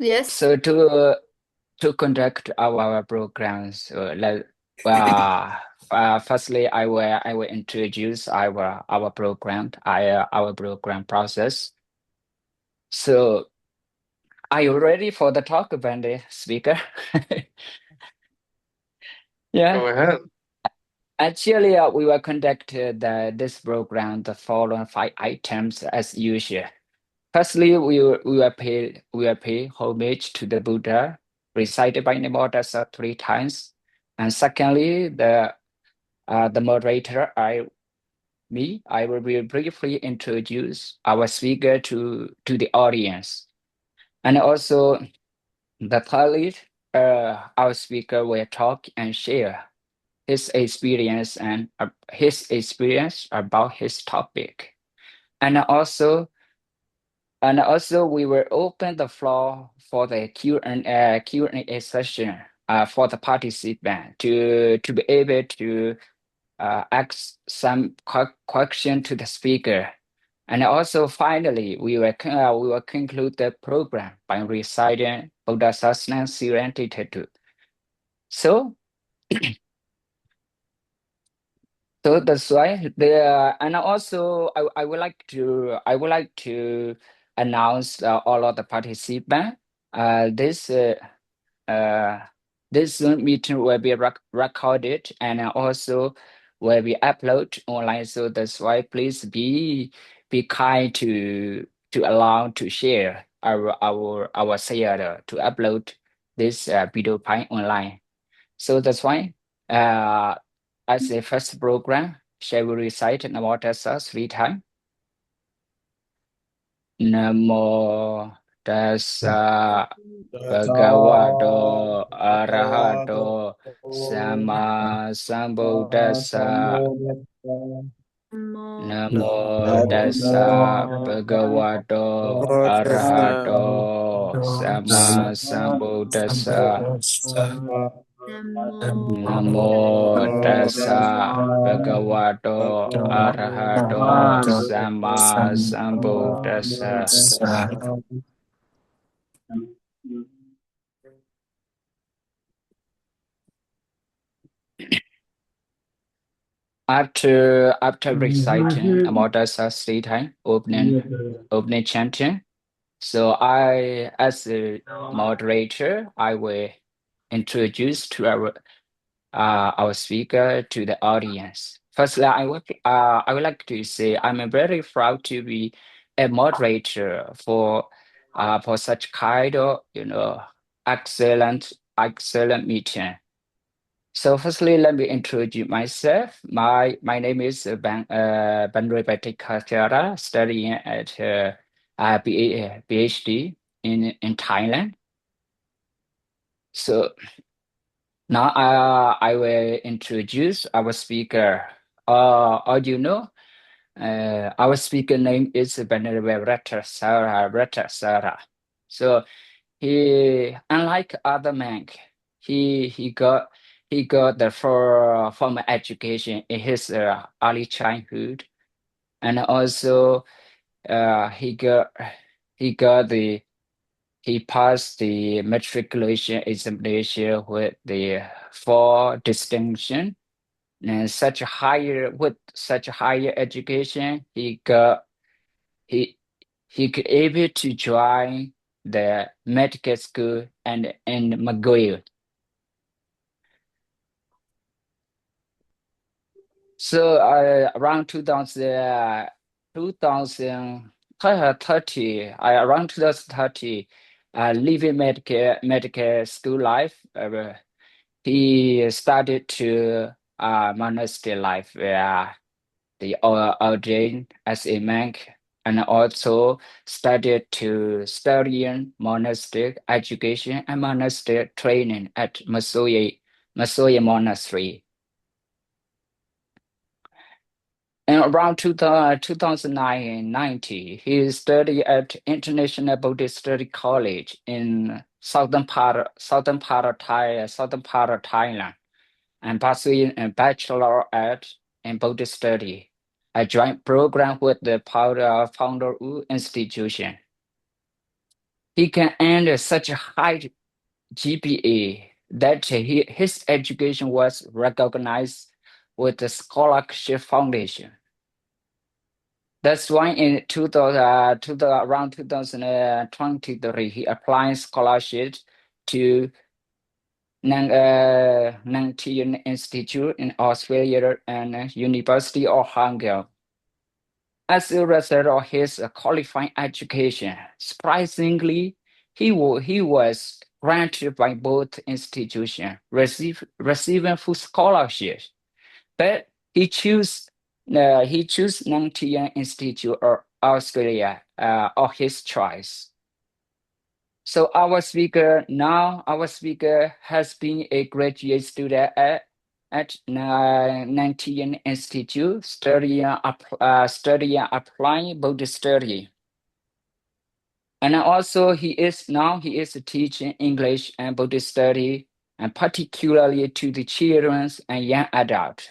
Yes. So to conduct our programs, firstly, I will introduce our program, our program process. So, are you ready for the talk, Bendy speaker? Yeah. Go ahead. Actually, we will conduct this program the following 5 items as usual. Firstly, we will pay homage to the Buddha, recited by Nimodasa 3 times. And secondly, the moderator, I will be briefly introduce our speaker to the audience. And also the thirdly, our speaker will talk and share his experience about his topic. And also we will open the floor for the Q&A session for the participant to be able to ask some question to the speaker. And also finally, we will conclude the program by reciting Buddha Sasana Serenity. So so that's why and also I would like to announce all of the participants. Uh, this uh, uh, this Zoom meeting will be recorded and also will be uploaded online. So that's why please be kind to allow to share our share to upload this video file online. So that's why, uh, as a first program, shall we recite Namo Tassa 3 times? Namo Tassa Bhagavato Arahato Sama Sambuddhassa. Namo Tassa Bhagavato Arahato Sama Sambuddhassa. Namo tassa bhagavato arahato sama sambuddhassa. After reciting Namo tassa 3 times, opening chanting. So as a moderator, I will introduce to our speaker to the audience. Firstly, I would like to say I'm very proud to be a moderator for such kind of excellent meeting. So firstly, let me introduce myself. My name is Ven Ratthasara, studying at PhD in Thailand. So now I will introduce our speaker. Our speaker name is Ven Ratthasara. So unlike other men, he got the formal education in his early childhood, and also he got the he passed the matriculation examination with the four distinction. And such higher education, he he could able to join the medical school and in McGill. So around 2030, around 2030, leaving medical school life, he started to monastery life where they ordained as a monk and also started to study in monastic education and monastic training at Masoya Monastery. And around 2090, he studied at International Buddhist Study College in southern part of Thailand, and pursuing a Bachelor Art in Buddhist Study, a joint program with the founder Wu Institution. He can earn such a high GPA that his education was recognized with the Scholarship Foundation. That's why in 2000, around 2023, he applied scholarship to Nantien Institute in Australia and University of Hangzhou. As a result of his qualifying education, surprisingly, he was granted by both institutions, receiving full scholarships. But he chose Nantien Institute of Australia of his choice. So our speaker has been a graduate student at Nantien Institute studying applying Buddhist study. And also he is teaching English and Buddhist study, and particularly to the children and young adults.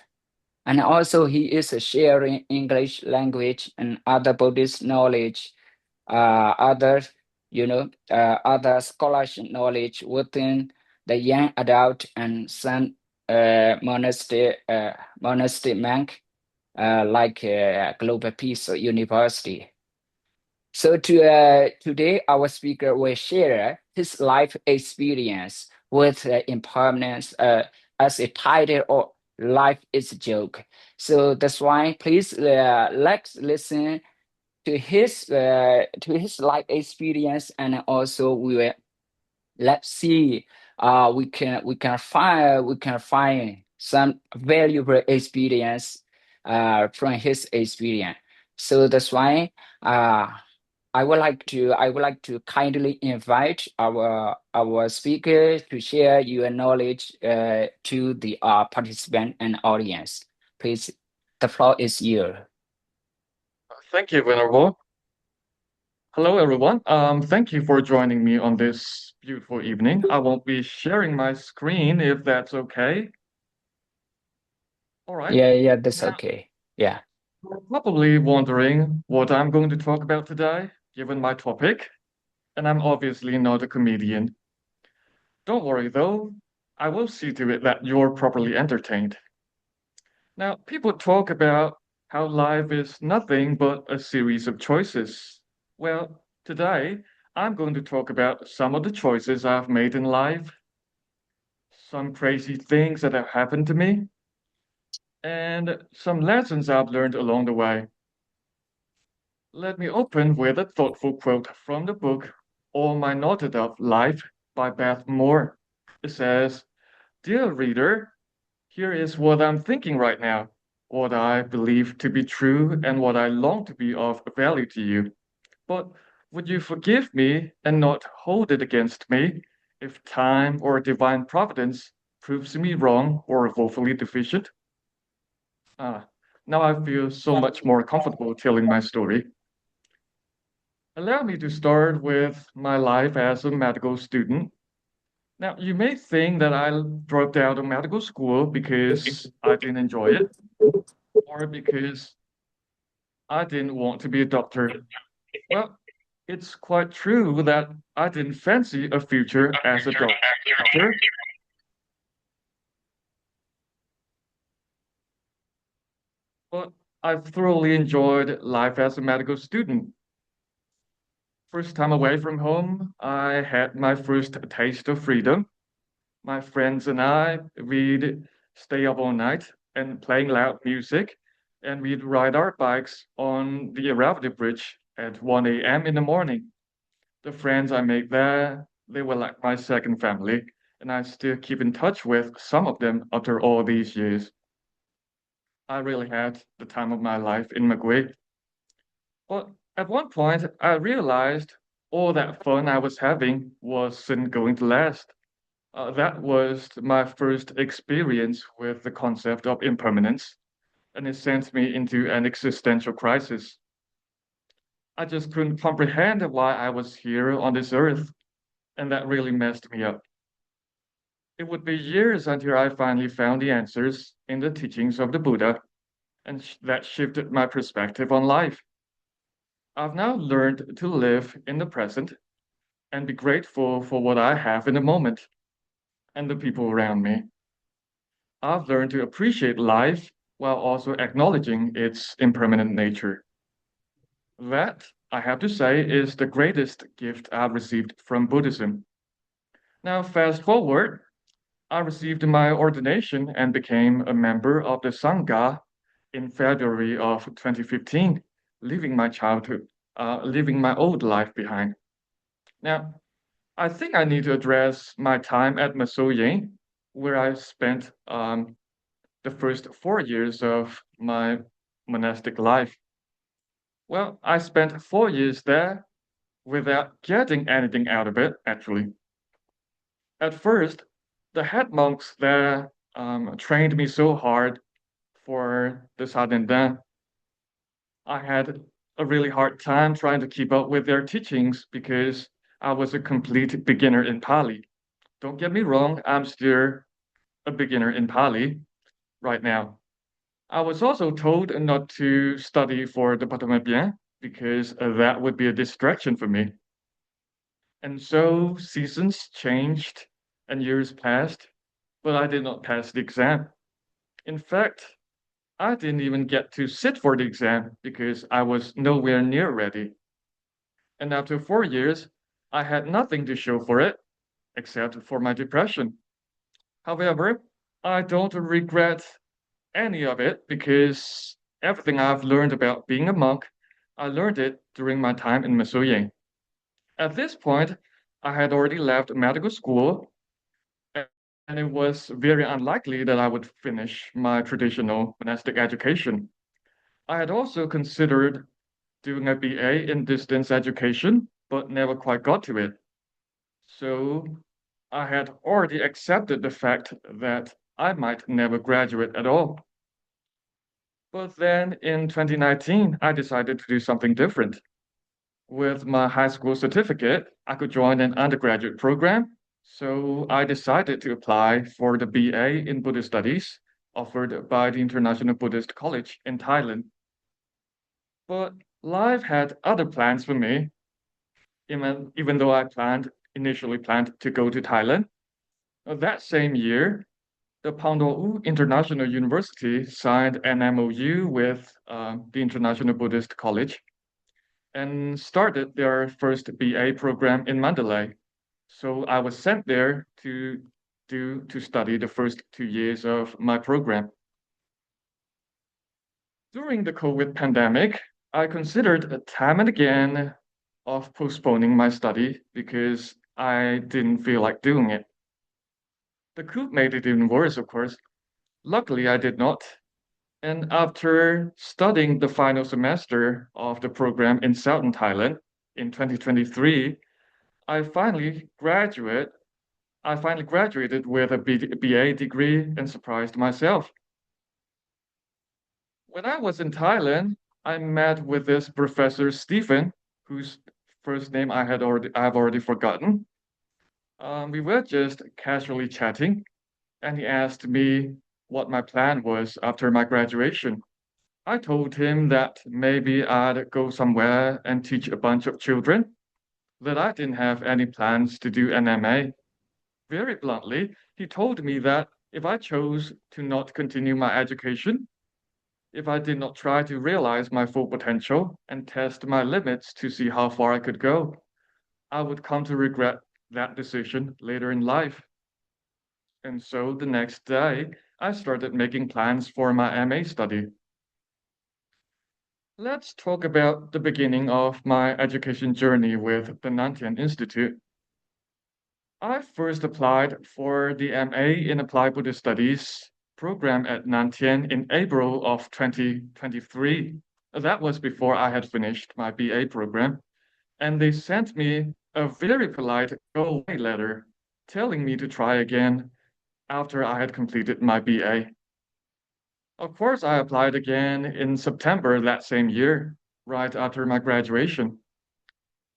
And also he is sharing English language and other Buddhist knowledge, other, other scholarship knowledge within the young adult and some monastic monk, like Global Peace University. So today, our speaker will share his life experience with impermanence as a title of Life is a Joke. So that's why please let's listen to his life experience, and also we will let's see we can find some valuable experience from his experience. So that's why uh I would like to kindly invite our speaker to share your knowledge to the participant and audience. Please, the floor is yours. Thank you, Venerable. Hello, everyone. Thank you for joining me on this beautiful evening. I won't be sharing my screen if that's okay. All right. Yeah, that's Now, okay. Yeah. you're probably wondering what I'm going to talk about today, given my topic, and I'm obviously not a comedian. Don't worry, though. I will see to it that you're properly entertained. Now, people talk about how life is nothing but a series of choices. Well, today I'm going to talk about some of the choices I've made in life, some crazy things that have happened to me, and some lessons I've learned along the way. Let me open with a thoughtful quote from the book All My Knotted Up Life by Beth Moore. It says, "Dear reader, here is what I'm thinking right now, what I believe to be true, and what I long to be of value to you. But would you forgive me and not hold it against me if time or divine providence proves me wrong or woefully deficient?" Ah, now I feel so much more comfortable telling my story. Allow me to start with my life as a medical student. Now, you may think that I dropped out of medical school because I didn't enjoy it or because I didn't want to be a doctor. Well, it's quite true that I didn't fancy a future as a doctor, but I've thoroughly enjoyed life as a medical student. First time away from home, I had my first taste of freedom. My friends and we'd stay up all night and playing loud music, and we'd ride our bikes on the Irrawaddy Bridge at 1 a.m. in the morning. The friends I made there, they were like my second family, and I still keep in touch with some of them after all these years. I really had the time of my life in Magui. But at one point, I realized all that fun I was having wasn't going to last. That was my first experience with the concept of impermanence, and it sent me into an existential crisis. I just couldn't comprehend why I was here on this earth, and that really messed me up. It would be years until I finally found the answers in the teachings of the Buddha, and that shifted my perspective on life. I've now learned to live in the present, and be grateful for what I have in the moment and the people around me. I've learned to appreciate life while also acknowledging its impermanent nature. That, I have to say, is the greatest gift I've received from Buddhism. Now, fast forward, I received my ordination and became a member of the Sangha in February of 2015, leaving my childhood, leaving my old life behind. Now, I think I need to address my time at Masoye, where I spent the first 4 years of my monastic life. Well, I spent 4 years there without getting anything out of it, actually. At first, the head monks there trained me so hard for the sadhana. I had a really hard time trying to keep up with their teachings because I was a complete beginner in Pali. Don't get me wrong, I'm still a beginner in Pali right now. I was also told not to study for the Patamabhyan because that would be a distraction for me. And so seasons changed and years passed, but I did not pass the exam. In fact, I didn't even get to sit for the exam because I was nowhere near ready. And after 4 years, I had nothing to show for it except for my depression. However, I don't regret any of it because everything I've learned about being a monk, I learned it during my time in Masoye. At this point, I had already left medical school, and it was very unlikely that I would finish my traditional monastic education. I had also considered doing a BA in distance education, but never quite got to it. So I had already accepted the fact that I might never graduate at all. But then in 2019, I decided to do something different. With my high school certificate, I could join an undergraduate program. So I decided to apply for the BA in Buddhist Studies offered by the International Buddhist College in Thailand. But life had other plans for me, even though initially planned to go to Thailand. That same year, the Pandau International University signed an MOU with the International Buddhist College and started their first BA program in Mandalay. So I was sent there to study the first 2 years of my program. During the COVID pandemic, I considered time and again of postponing my study because I didn't feel like doing it. The coup made it even worse, of course. Luckily, I did not. And after studying the final semester of the program in Southern Thailand in 2023, I finally graduate. I finally graduated with a BA degree and surprised myself. When I was in Thailand, I met with this Professor Stephen, whose first name I've already forgotten. We were just casually chatting, and he asked me what my plan was after my graduation. I told him that maybe I'd go somewhere and teach a bunch of children, that I didn't have any plans to do an MA. Very bluntly, he told me that if I chose to not continue my education, if I did not try to realize my full potential and test my limits to see how far I could go, I would come to regret that decision later in life. And so the next day, I started making plans for my MA study. Let's talk about the beginning of my education journey with the Nantian Institute. I first applied for the MA in Applied Buddhist Studies program at Nantian in April of 2023. That was before I had finished my BA program, and they sent me a very polite go away letter telling me to try again after I had completed my BA. Of course, I applied again in September that same year, right after my graduation.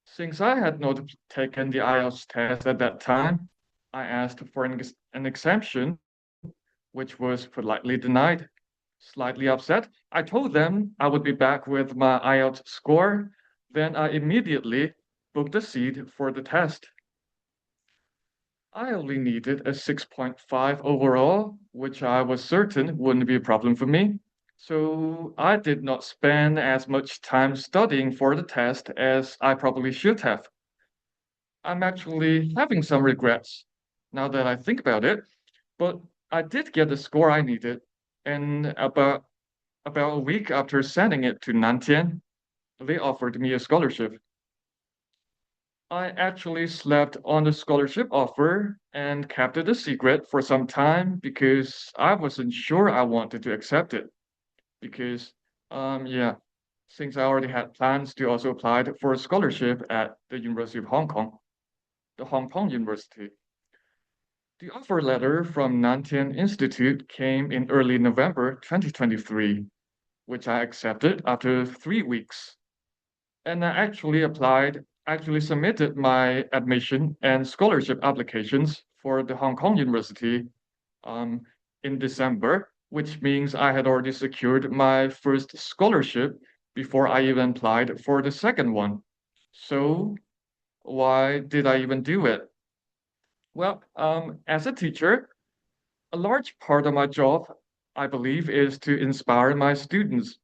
Since I had not taken the IELTS test at that time, I asked for an exemption, which was politely denied. Slightly upset, I told them I would be back with my IELTS score. Then I immediately booked a seat for the test. I only needed a 6.5 overall, which I was certain wouldn't be a problem for me. So I did not spend as much time studying for the test as I probably should have. I'm actually having some regrets now that I think about it, but I did get the score I needed. And about a week after sending it to Nantian, they offered me a scholarship. I actually slept on the scholarship offer and kept it a secret for some time because I wasn't sure I wanted to accept it. Because, yeah, since I already had plans to also apply for a scholarship at the University of Hong Kong, the Hong Kong University. The offer letter from Nantian Institute came in early November 2023, which I accepted after 3 weeks. And I actually submitted my admission and scholarship applications for the Hong Kong University um, in December, which means I had already secured my first scholarship before I even applied for the second one. So why did I even do it? Well, as a teacher, a large part of my job, I believe, is to inspire my students.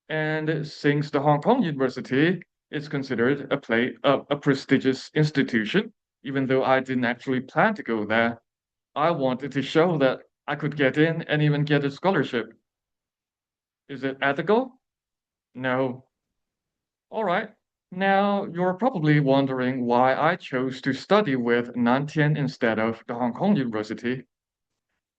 And since the Hong Kong University is considered a prestigious institution, even though I didn't actually plan to go there, I wanted to show that I could get in and even get a scholarship. Is it ethical? No. All right. Now, you're probably wondering why I chose to study with Nantian instead of the Hong Kong University.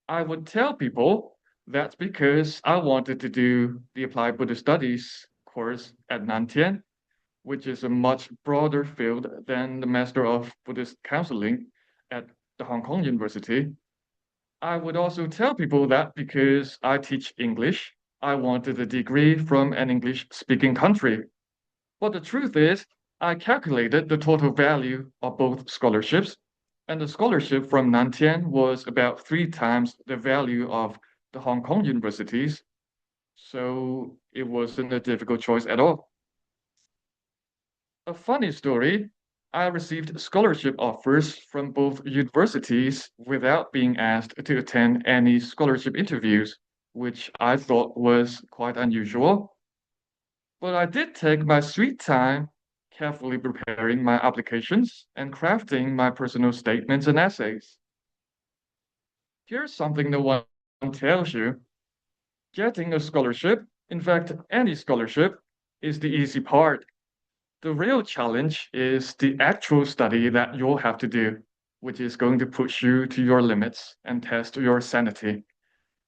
I would tell people that's because I wanted to do the Applied Buddhist Studies course at Nantian, which is a much broader field than the Master of Buddhist Counseling at the Hong Kong University. I would also tell people that because I teach English, I wanted a degree from an English speaking country. But the truth is, I calculated the total value of both scholarships, and the scholarship from Nantian was about 3 times the value of the Hong Kong universities. So it wasn't a difficult choice at all. A funny story, I received scholarship offers from both universities without being asked to attend any scholarship interviews, which I thought was quite unusual. But I did take my sweet time carefully preparing my applications and crafting my personal statements and essays. Here's something no one tells you. Getting a scholarship, in fact, any scholarship, is the easy part. The real challenge is the actual study that you'll have to do, which is going to push you to your limits and test your sanity.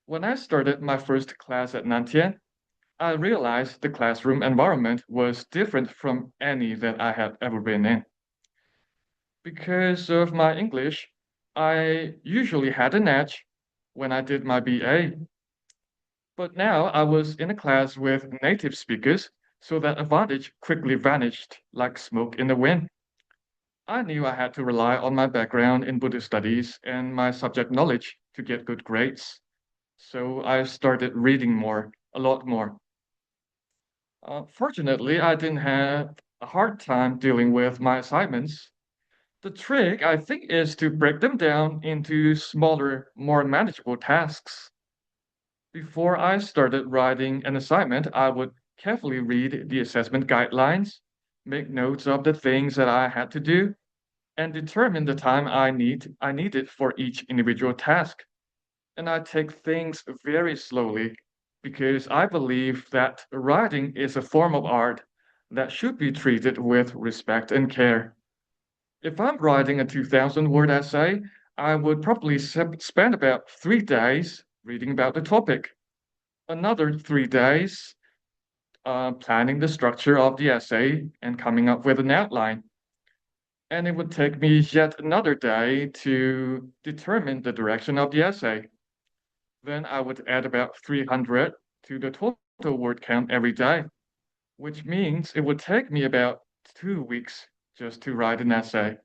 When I started my first class at Nantian, I realized the classroom environment was different from any that I had ever been in. Because of my English, I usually had an edge when I did my BA. But now I was in a class with native speakers, so that advantage quickly vanished like smoke in the wind. I knew I had to rely on my background in Buddhist studies and my subject knowledge to get good grades. So I started reading more, a lot more. Fortunately, I didn't have a hard time dealing with my assignments. The trick, I think, is to break them down into smaller, more manageable tasks. Before I started writing an assignment, I would carefully read the assessment guidelines, make notes of the things that I had to do, and determine the time I needed for each individual task. And I take things very slowly because I believe that writing is a form of art that should be treated with respect and care. If I'm writing a 2,000 word essay, I would probably spend about 3 days reading about the topic, another 3 days planning the structure of the essay and coming up with an outline. And it would take me yet another day to determine the direction of the essay. Then I would add about 300 to the total word count every day, which means it would take me about 2 weeks just to write an essay.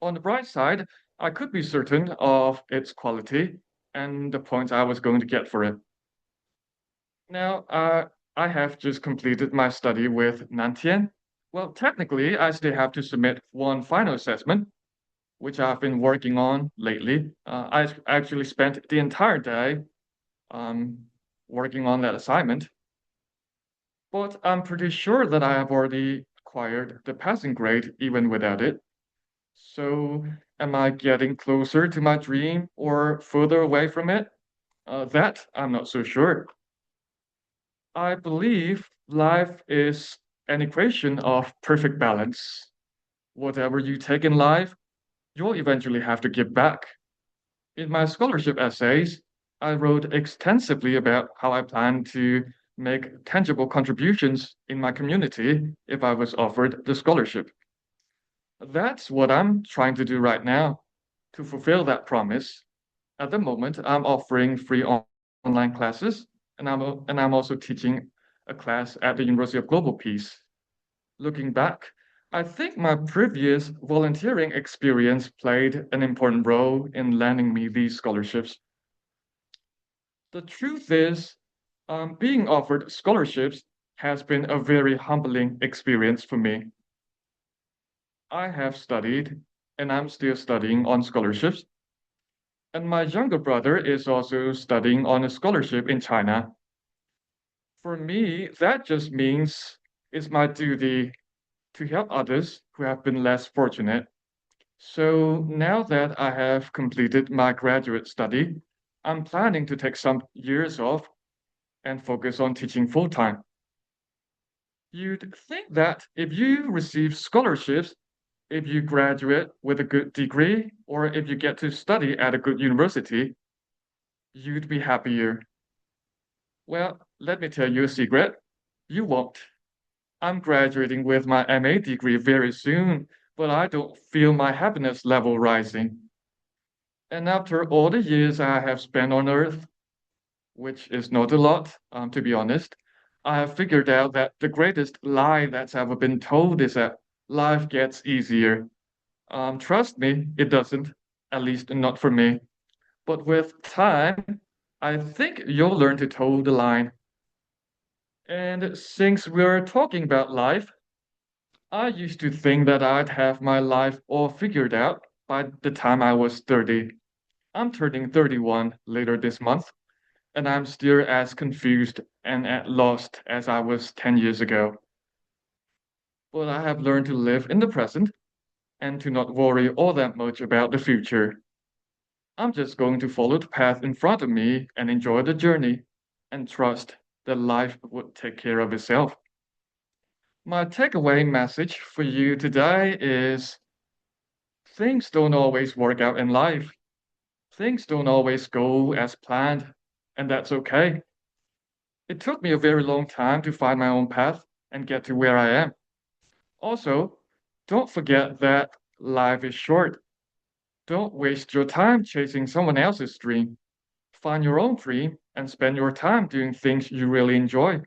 On the bright side, I could be certain of its quality and the points I was going to get for it. Now, I have just completed my study with Nantian, Well, technically, I still have to submit one final assessment, which I've been working on lately. I actually spent the entire day um, working on that assignment, but I'm pretty sure that I have already acquired the passing grade even without it. So, am I getting closer to my dream or further away from it? That I'm not so sure. I believe life is an equation of perfect balance. Whatever you take in life, you'll eventually have to give back. In my scholarship essays, I wrote extensively about how I plan to make tangible contributions in my community if I was offered the scholarship. That's what I'm trying to do right now to fulfill that promise. At the moment, I'm offering free online classes, and I'm also teaching a class at the University of Global Peace. Looking back, I think my previous volunteering experience played an important role in landing me these scholarships. The truth is, being offered scholarships has been a very humbling experience for me. I have studied, and I'm still studying on scholarships, and my younger brother is also studying on a scholarship in China. For me, that just means it's my duty to help others who have been less fortunate. So now that I have completed my graduate study, I'm planning to take some years off and focus on teaching full time. You'd think that if you receive scholarships, if you graduate with a good degree, or if you get to study at a good university, you'd be happier. Well, let me tell you a secret. You won't. I'm graduating with my MA degree very soon, but I don't feel my happiness level rising. And after all the years I have spent on Earth, which is not a lot, to be honest, I have figured out that the greatest lie that's ever been told is that life gets easier. Trust me, it doesn't, at least not for me. But with time, I think you'll learn to toe the line. And since we're talking about life, I used to think that I'd have my life all figured out by the time I was 30. I'm turning 31 later this month, and I'm still as confused and at lost as I was 10 years ago. But I have learned to live in the present and to not worry all that much about the future. I'm just going to follow the path in front of me and enjoy the journey and trust that life would take care of itself. My takeaway message for you today is things don't always work out in life. Things don't always go as planned, and that's okay. It took me a very long time to find my own path and get to where I am. Also, don't forget that life is short. Don't waste your time chasing someone else's dream. Find your own dream and spend your time doing things you really enjoy.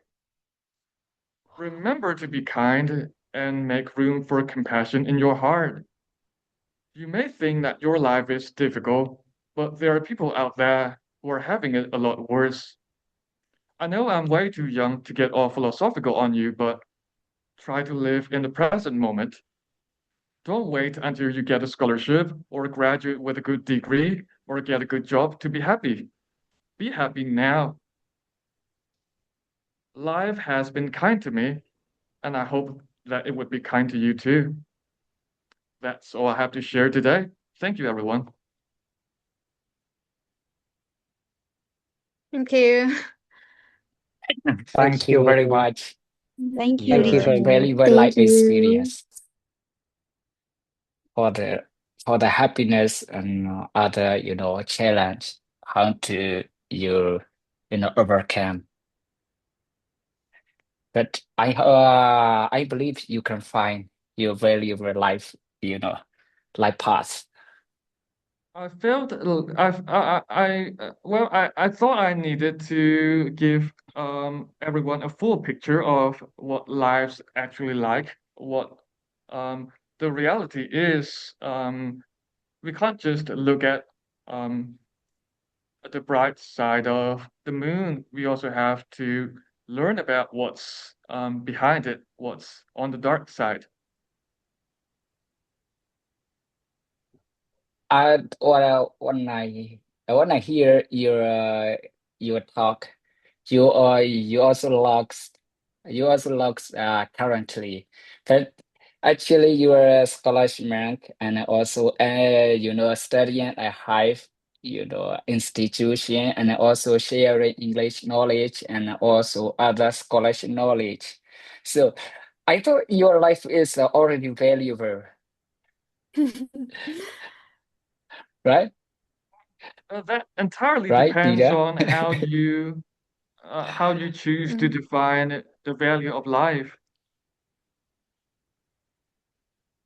Remember to be kind and make room for compassion in your heart. You may think that your life is difficult, but there are people out there who are having it a lot worse. I know I'm way too young to get all philosophical on you, but try to live in the present moment. Don't wait until you get a scholarship or graduate with a good degree or get a good job to be happy. Be happy now. Life has been kind to me, and I hope that it would be kind to you too. That's all I have to share today. Thank you, everyone. Thank you. Thank Thank you you. very much. Thank you, Thank you Your very much. Richard. valuable Thank life you. experience for the happiness and other challenge how to you overcome. But I believe you can find your valuable life life path. I felt well, I thought I needed to give everyone a full picture of what life's actually like, what um the reality is. We can't just look at um the bright side of the moon. We also have to learn about what's behind it, what's on the dark side. When I hear your talk, you also looks currently, but actually you are a scholarship rank and also studying a high institution and also sharing English knowledge and also other scholarship knowledge. So I thought your life is already valuable, right? That entirely Right, depends Peter? on how you choose to Mm. define the value of life.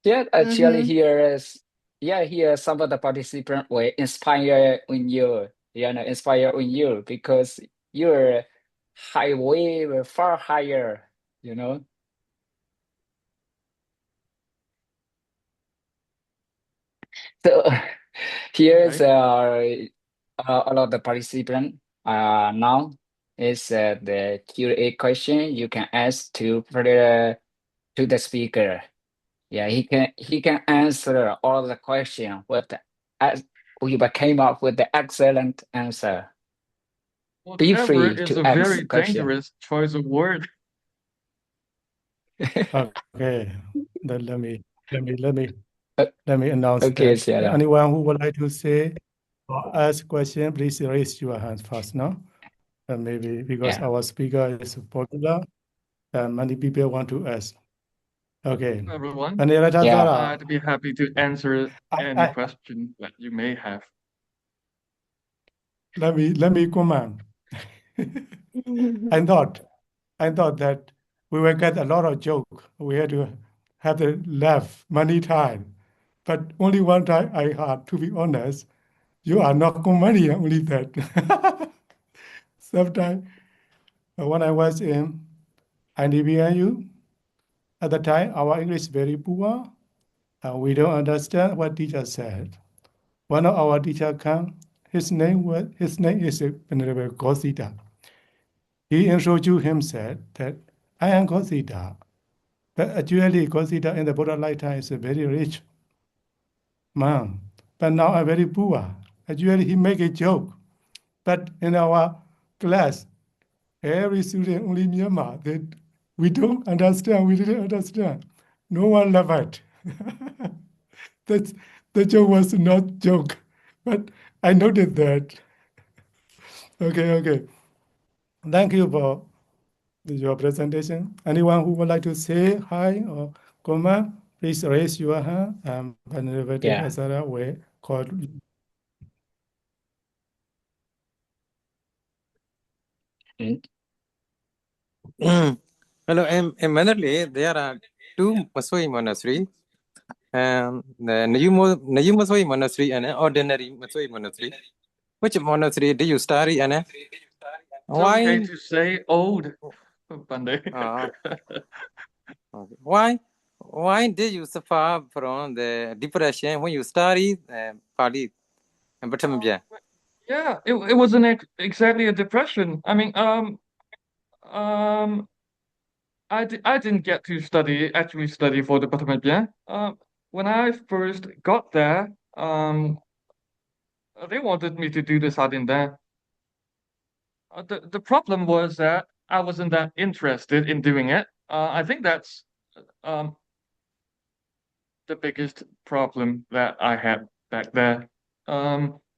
Yeah, actually Mm-hmm. here some of the participants were inspired in you, inspired in you because you're way far higher, you know. So here's Okay. a lot of the participant now is the Q&A question you can ask to the speaker. Yeah, he can answer all the question with as we came up with the excellent answer. Be Whatever free is to a ask very question. dangerous choice of word. Okay, then Uh, let me announce Okay, that Sarah. anyone who would like to say or ask question, please raise your hand first now. And maybe because Yeah, our speaker is popular, and many people want to ask. Okay, Everyone, Ven yeah, Ratthasara, I'd be happy to answer any I question that you may have. let me comment. I thought I thought that we will get a lot of joke. We had to have to laugh many times. But only one time I had, to be honest, you are not comedian, only that. Sometimes when I was in IDBIU, at the time our English is very poor, and we don't understand what teacher said. One of our teacher come, his name is Venerable Gosita. He introduced himself that I am Gosita. But actually Gosita in the Buddha lifetime is a very rich man. But now I'm very poor. Actually he make a joke. But in our class, every student only Myanmar that we don't understand, we didn't understand. No one laughed. That's the joke was not joke. But I noted that. Okay, okay. Thank you for your presentation. Anyone who would like to say hi or comment, please raise your hand. Venerable yeah. Asara will call. Mm, Hello, in Manali, there are two Masoi monasteries. The Nayu Masoi monastery and an ordinary Masoi monastery. Which monastery do you study and It's okay why? to say old, Pandey. Uh, why did you suffer from the depression when you studied Pali and Bhattacharya? Yeah, it wasn't exactly a depression. I mean, um, I didn't get to actually study for the Bhattacharya. When I first got there, they wanted me to do the Sadinda. The problem was that I wasn't that interested in doing it. I think that's um the biggest problem that I had back there.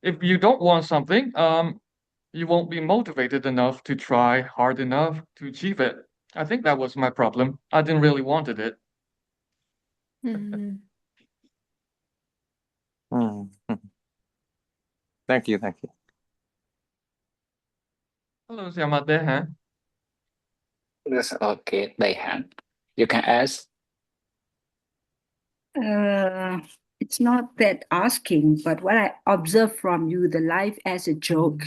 If you don't want something, you won't be motivated enough to try hard enough to achieve it. I think that was my problem. I didn't really wanted it. Mm. Hmm. Thank you, thank you. Hello, Siamate, huh? That's okay. They hand. You can ask. Uh, it's not that asking, but what I observe from you, the life as a joke,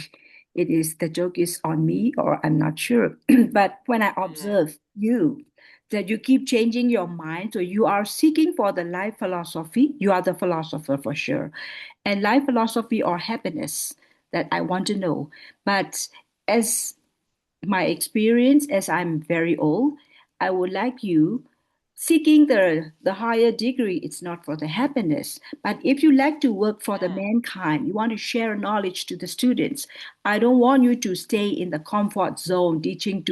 it is the joke is on me, or I'm not sure. But when I Mm. observe you, that you keep changing your mind, so you are seeking for the life philosophy, you are the philosopher for sure, and life philosophy or happiness that I want to know. But as my experience, as I'm very old, I would like you seeking the higher degree, it's not for the happiness. But if you like to work for the mankind, you want to share knowledge to the students, I don't want you to stay in the comfort zone teaching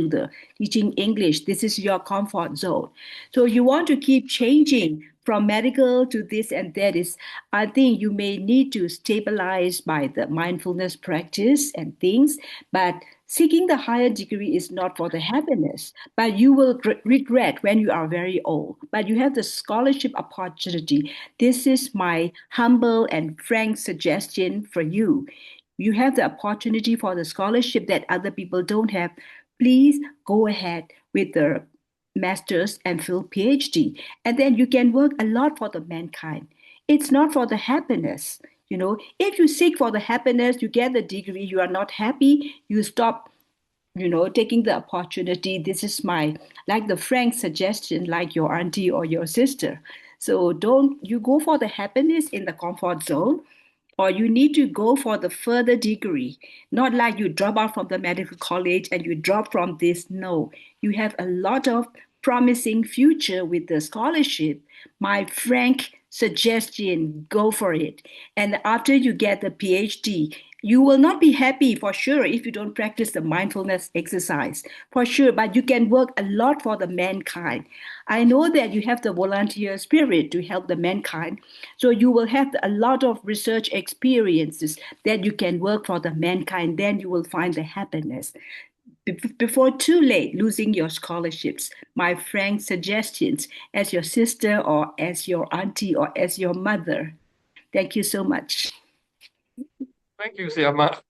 English. This is your comfort zone. So you want to keep changing from medical to this and that. I think you may need to stabilize by the mindfulness practice and things, but seeking the higher degree is not for the happiness, but you will regret when you are very old. But you have the scholarship opportunity. This is my humble and frank suggestion for you. You have the opportunity for the scholarship that other people don't have. Please go ahead with the master's and fill PhD, and then you can work a lot for the mankind. It's not for the happiness. If you seek for the happiness, you get the degree, you are not happy, you stop, taking the opportunity. This is my, like the frank suggestion, like your auntie or your sister. So don't you go for the happiness in the comfort zone, or you need to go for the further degree. Not like you drop out from the medical college and you drop from this. No, you have a lot of promising future with the scholarship. My frank suggestion, go for it. And after you get the PhD, you will not be happy for sure if you don't practice the mindfulness exercise, for sure, but you can work a lot for the mankind. I know that you have the volunteer spirit to help the mankind, so you will have a lot of research experiences that you can work for the mankind. Then you will find the happiness. Before too late losing your scholarships, my frank suggestions as your sister or as your auntie or as your mother. Thank you so much. Thank you, Siama.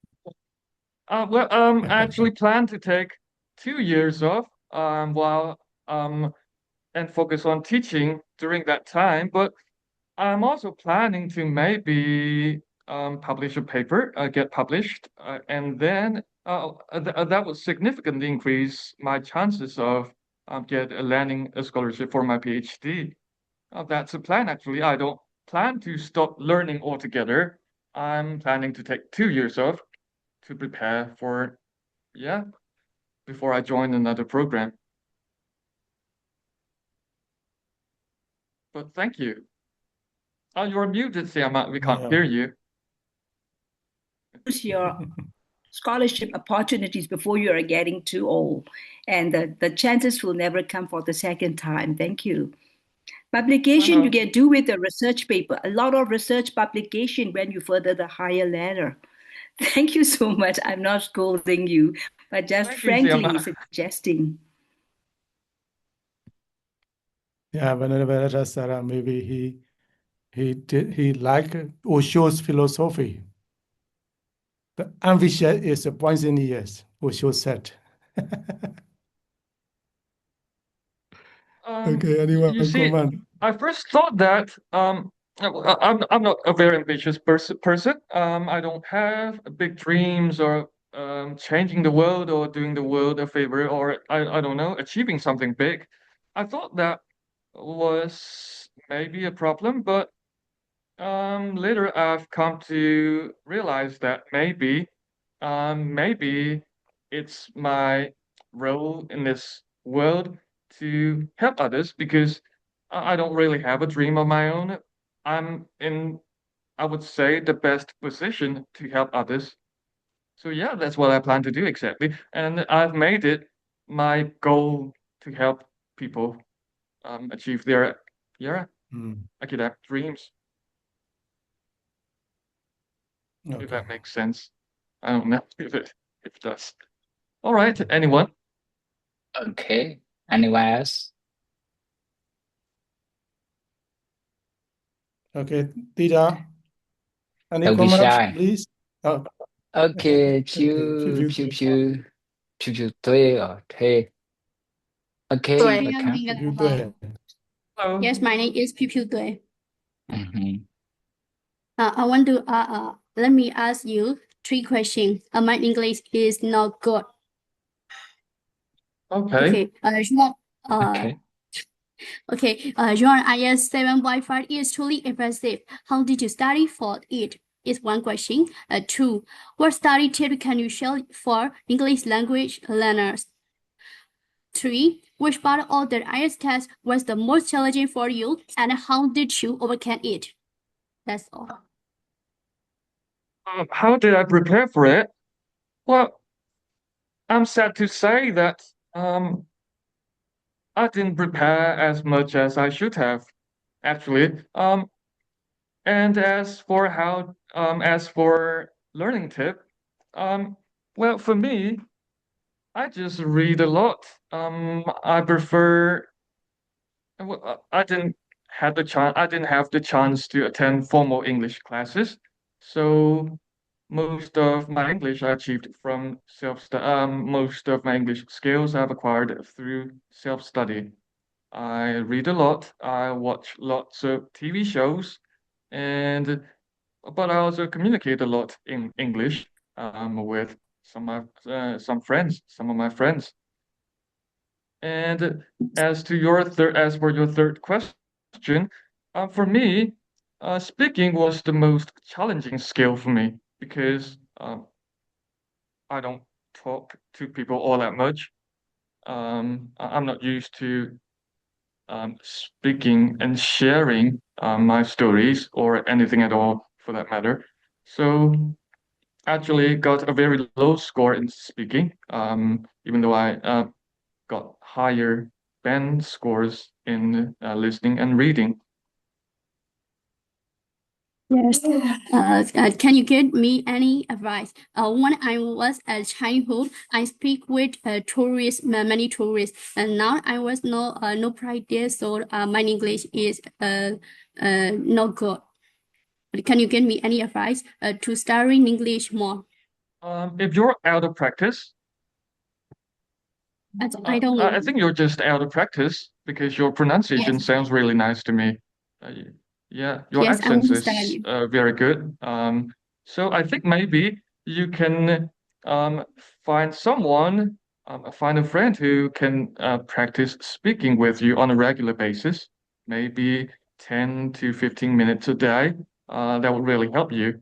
Well, I actually plan to take 2 years off, while and focus on teaching during that time. But I'm also planning to maybe publish a paper, get published, and then that would significantly increase my chances of landing a scholarship for my PhD. That's a plan, actually. I don't plan to stop learning altogether. I'm planning to take 2 years off to prepare for, yeah, before I join another program. But thank you. Oh, you're muted, Siama. We can't hear you. Use your scholarship opportunities before you are getting too old, and the chances will never come for the second time. Thank you. Publication you can do with the research paper, a lot of research publication when you further the higher ladder. Thank you so much. I'm not scolding you, but just frankly suggesting. Yeah, Ven Ratthasara, maybe he like Osho's philosophy. The ambition is poisonous, Osho said. Okay, anyone comment? I first thought that I'm not a very ambitious person. I don't have big dreams or changing the world or doing the world a favor, or I don't know, achieving something big. I thought that was maybe a problem, but later I've come to realize that maybe it's my role in this world to help others, because I don't really have a dream of my own. I'm in, I would say, the best position to help others. So yeah, that's what I plan to do exactly. And I've made it my goal to help people achieve their academic dreams. Okay. If that makes sense. I don't know if it does. All right, anyone? Okay. Anyone else? Okay, Tita. Any Don't be comments, shy. please? Oh. Okay, Pew, Pew, three or three. Okay, Tui. welcome. Hello. Yes, my name is Piu Tui. Mhm. I want to let me ask you 3 questions. My English is not good. Okay. Okay. Your IS 7.5 is truly impressive. How did you study for it? Is one question. 2. What study tip can you share for English language learners? 3. Which part of the IELTS test was the most challenging for you, and how did you overcome it? That's all. How did I prepare for it? Well, I'm sad to say that I didn't prepare as much as I should have, actually. And as for learning tip, well, for me, I just read a lot. I prefer. Well, I didn't have the chance to attend formal English classes, so most of my English I achieved from self-study. Most of my English skills I've acquired through self-study. I read a lot. I watch lots of TV shows, and but I also communicate a lot in English with some friends, some of my friends. And as for your third question, for me, speaking was the most challenging skill for me because I don't talk to people all that much. I'm not used to speaking and sharing my stories or anything at all for that matter. So actually got a very low score in speaking, even though I got higher band scores in listening and reading. Yes. Can you give me any advice? When I was a childhood, I speak with tourists, many tourists, and now I was no practice, so my English is not good. Can you give me any advice to study English more? If you're out of practice, I don't know. I think you're just out of practice because your pronunciation Yes. sounds really nice to me. Yeah, your Yes, I accent is understand you. very good. So I think maybe you can um, find someone, find a friend who can practice speaking with you on a regular basis, maybe 10 to 15 minutes a day. That would really help you.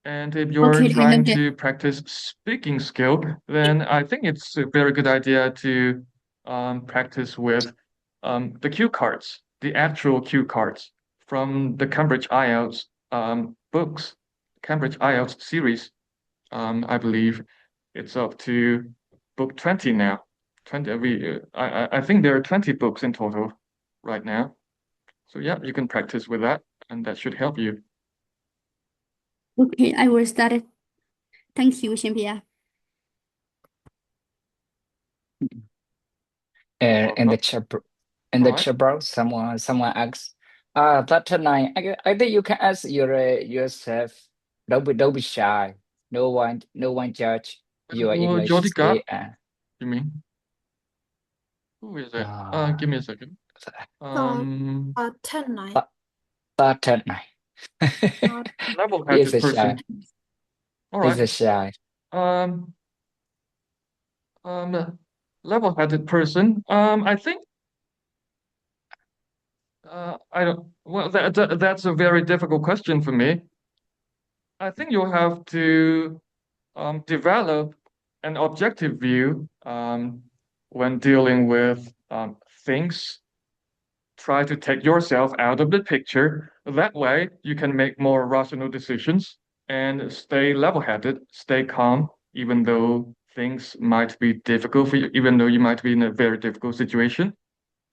And if you're Okay, I trying have that. to practice speaking skill, then I think it's a very good idea to practice with the cue cards, the actual cue cards from the Cambridge IELTS books, Cambridge IELTS series. I believe it's up to book 20 now. 20, I think there are 20 books in total right now. So yeah, you can practice with that, and that should help you. Okay, I will start it. Thank you, Cynthia. In the Alright. chat box, someone asks, that tonight, I think you can ask yourself, don't be shy. No one judge your English Jody skill. You mean? Who is it? Uh, Give me a second. Tonight. that tonight. He's Level-headed a shy. person. All He's a right. shy. Level-headed person. I think. I don't. Well, that's a very difficult question for me. I think you'll have to develop an objective view when dealing with things. Try to take yourself out of the picture. That way, you can make more rational decisions and stay level-headed, stay calm, even though things might be difficult for you, even though you might be in a very difficult situation.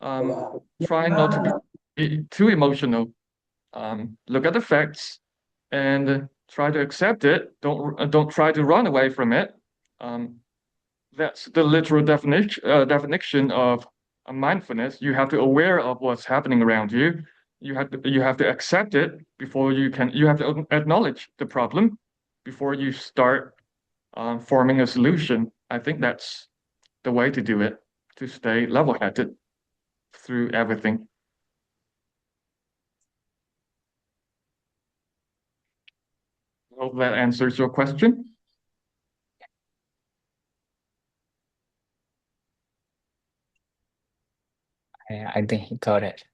Try not to be too emotional. Look at the facts and try to accept it. Don't try to run away from it. That's the literal definition of mindfulness. You have to aware of what's happening around you. You have to accept it before you have to acknowledge the problem before you start forming a solution. I think that's the way to do it, to stay level-headed through everything. Hope that answers your question. I think he got it.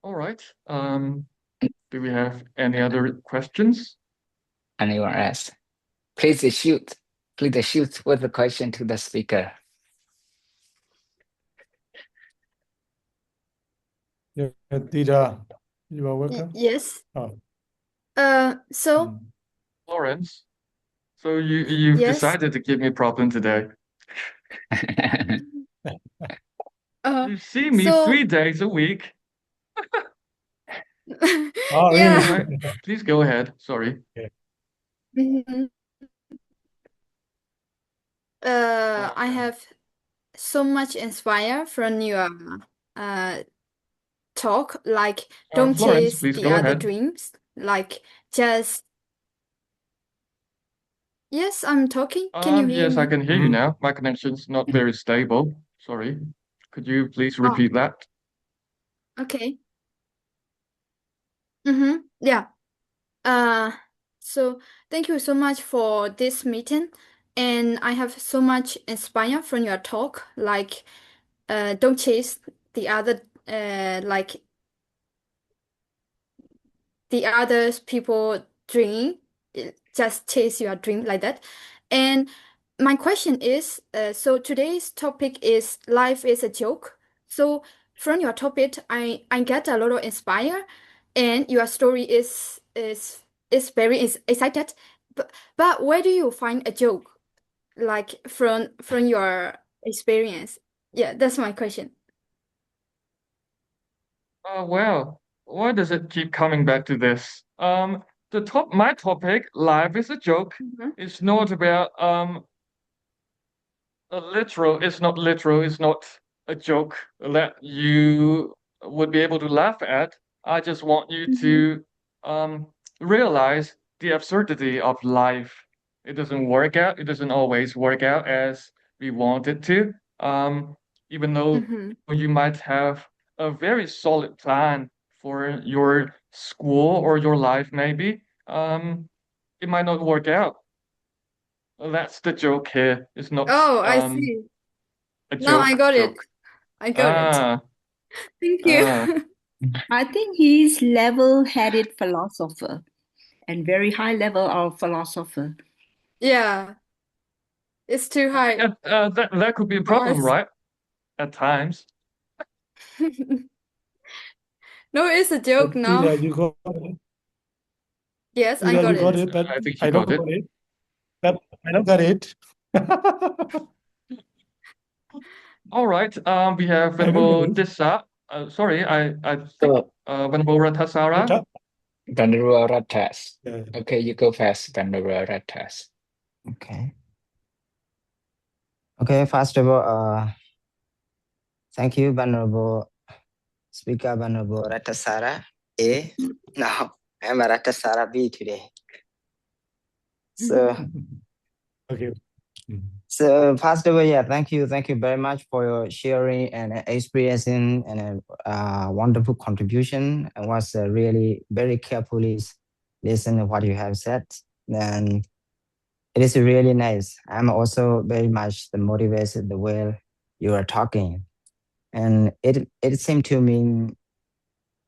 All right. Do we have any other questions? Anyone else? Please shoot. Please shoot with the question to the speaker. Yeah, Tita, you are welcome. Yes. Oh. So Florence, so you've yes. decided to give me a problem today. You see me So 3 days a week. Oh, yeah. really? Right? Please go ahead. Sorry. Mhm. I have so much inspired from your talk, like don't Florence, chase please the go other ahead. dreams, like just yes, I'm talking. Can you hear Yes, I me? can hear you now. My connection's not very stable. Sorry. Could you please Oh, repeat that? okay. Yeah. So thank you so much for this meeting, and I have so much inspired from your talk, like don't chase the other like the others people dream, just chase your dream like that. And my question is, so today's topic is life is a joke. So from your topic, I get a lot of inspire, and your story is very excited. But where do you find a joke, like from your experience? Yeah, that's my question. Well, why does it keep coming back to this? My topic, life is a joke, is not about it's not a joke that you would be able to laugh at. I just want you to um realize the absurdity of life. It doesn't work out, it doesn't always work out as we want it to. Even though you might have a very solid plan for your school or your life, maybe, it might not work out. That's the joke here. It's not Oh, I see. a Now I got it. joke. I got it. Ah, Thank ah. you. I think he's level-headed philosopher and very high level of philosopher. Yeah, it's too high That could be a for problem, us. right? At times. No, it's a joke now. Tita, you got it. Yes, I Tita, got you got it. it, but I think she I don't got it. got it. But I don't got it. All right. We have I don't Venerable get it. Dissa. Sorry, I think So, Venerable Ratthasara. Venerable Ratthas. Yeah. Okay, you go first, Venerable Ratthas. Okay. Okay, first of all, thank you, Venerable Speaker, Venerable Ratthasara A. Now, I'm a Ratthasara B today. So, Okay. so first of all, yeah, thank you very much for your sharing and experiencing and wonderful contribution. I was really very carefully listen to what you have said, and it is really nice. I'm also very much motivated the way you are talking. And it seemed to me,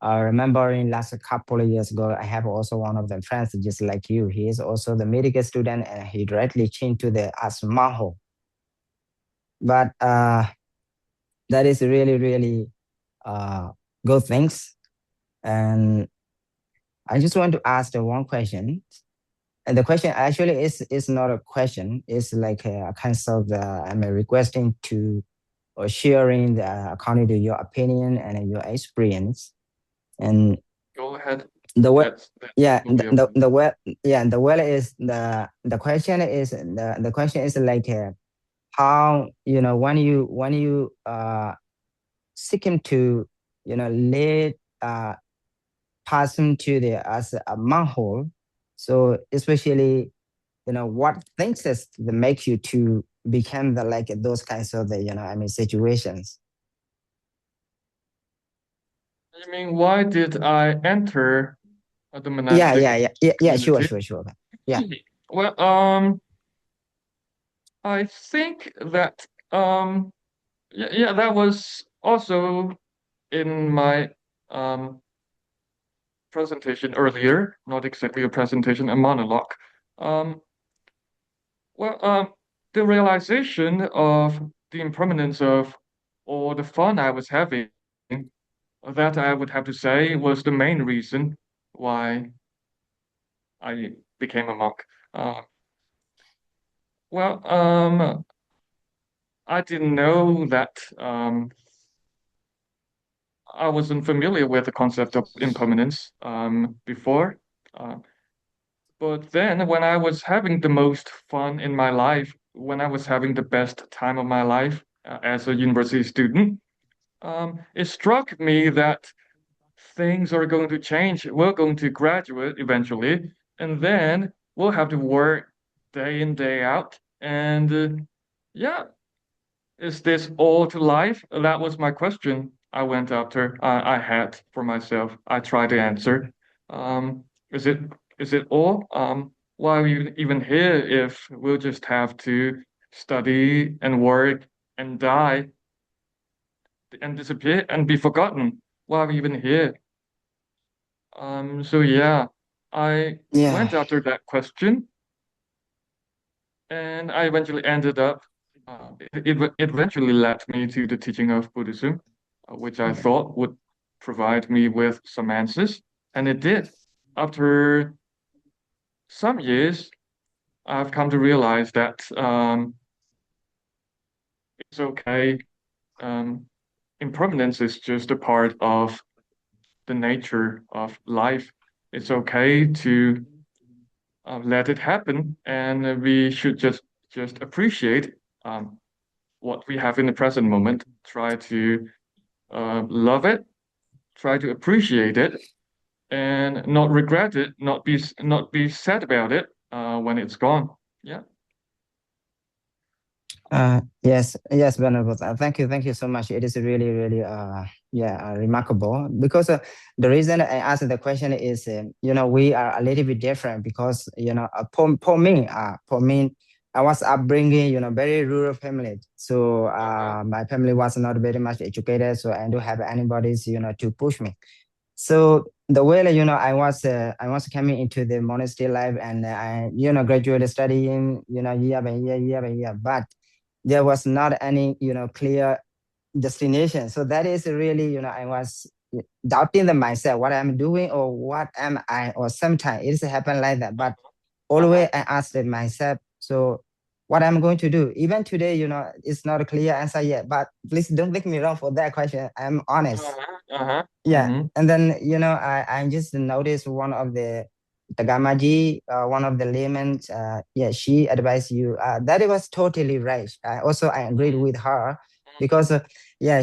remembering last couple of years ago, I have also one of the friends just like you. He is also the medical student and he directly changed to the asthma. But that is really, really good things. And I just want to ask the one question. And the question actually is not a question. It's like a kind of I'm requesting to or sharing according to your opinion and your experience. And Go ahead. the way, That yeah, will be okay. the way, yeah, the way is the question is the question is like how when you seeking to lead person to the as a manhole. So especially what things is that make you to become the like those kinds of the situations. You mean why did I enter the Yeah, monastic yeah. Sure, community? sure. Yeah. Well, I think that yeah, that was also in my presentation earlier, not exactly a presentation, a monologue. Um, well, the realization of the impermanence of or the fun I was having, that I would have to say was the main reason why I became a monk. Uh, I didn't know that I wasn't familiar with the concept of impermanence before. Uh, but then, when I was having the most fun in my life, when I was having the best time of my life as a university student, it struck me that things are going to change. We're going to graduate eventually, and then we'll have to work day in, day out. And yeah, is this all to life? That was my question I went after. I had for myself. I tried to answer. Um, is it is it all? Why are we even here if we'll just have to study and work and die and disappear and be forgotten? Why are we even here? So yeah, I Yeah. went after that question, and I eventually ended up. It eventually led me to the teaching of Buddhism, which I thought would provide me with some answers, and it did. After some years, I've come to realize that it's okay. Um, Impermanence is just a part of the nature of life. It's okay to let it happen, and we should just appreciate what we have in the present moment. Try to love it, try to appreciate it, and not regret it, not be sad about it when it's gone. Yeah. Yes, Venerable. Thank you so much. It is really, really, remarkable. Because the reason I asked the question is, we are a little bit different because, for me, I was upbringing, very rural family. So my family was not very much educated, so I don't have anybody's, to push me. So the way that, I was coming into the monastery life, and I, graduated studying, year by year, but there was not any, clear destination. So that is really, I was doubting the myself, what I'm doing or what am I, or sometimes it's happened like that. But always I asked it myself, so what I'm going to do. Even today, it's not a clear answer yet, but please don't take me wrong for that question. I'm honest. Yeah. Mhm. And then, I just noticed one of the Tagamaji, one of the laymen, she advised you. That it was totally right. I agreed with her because,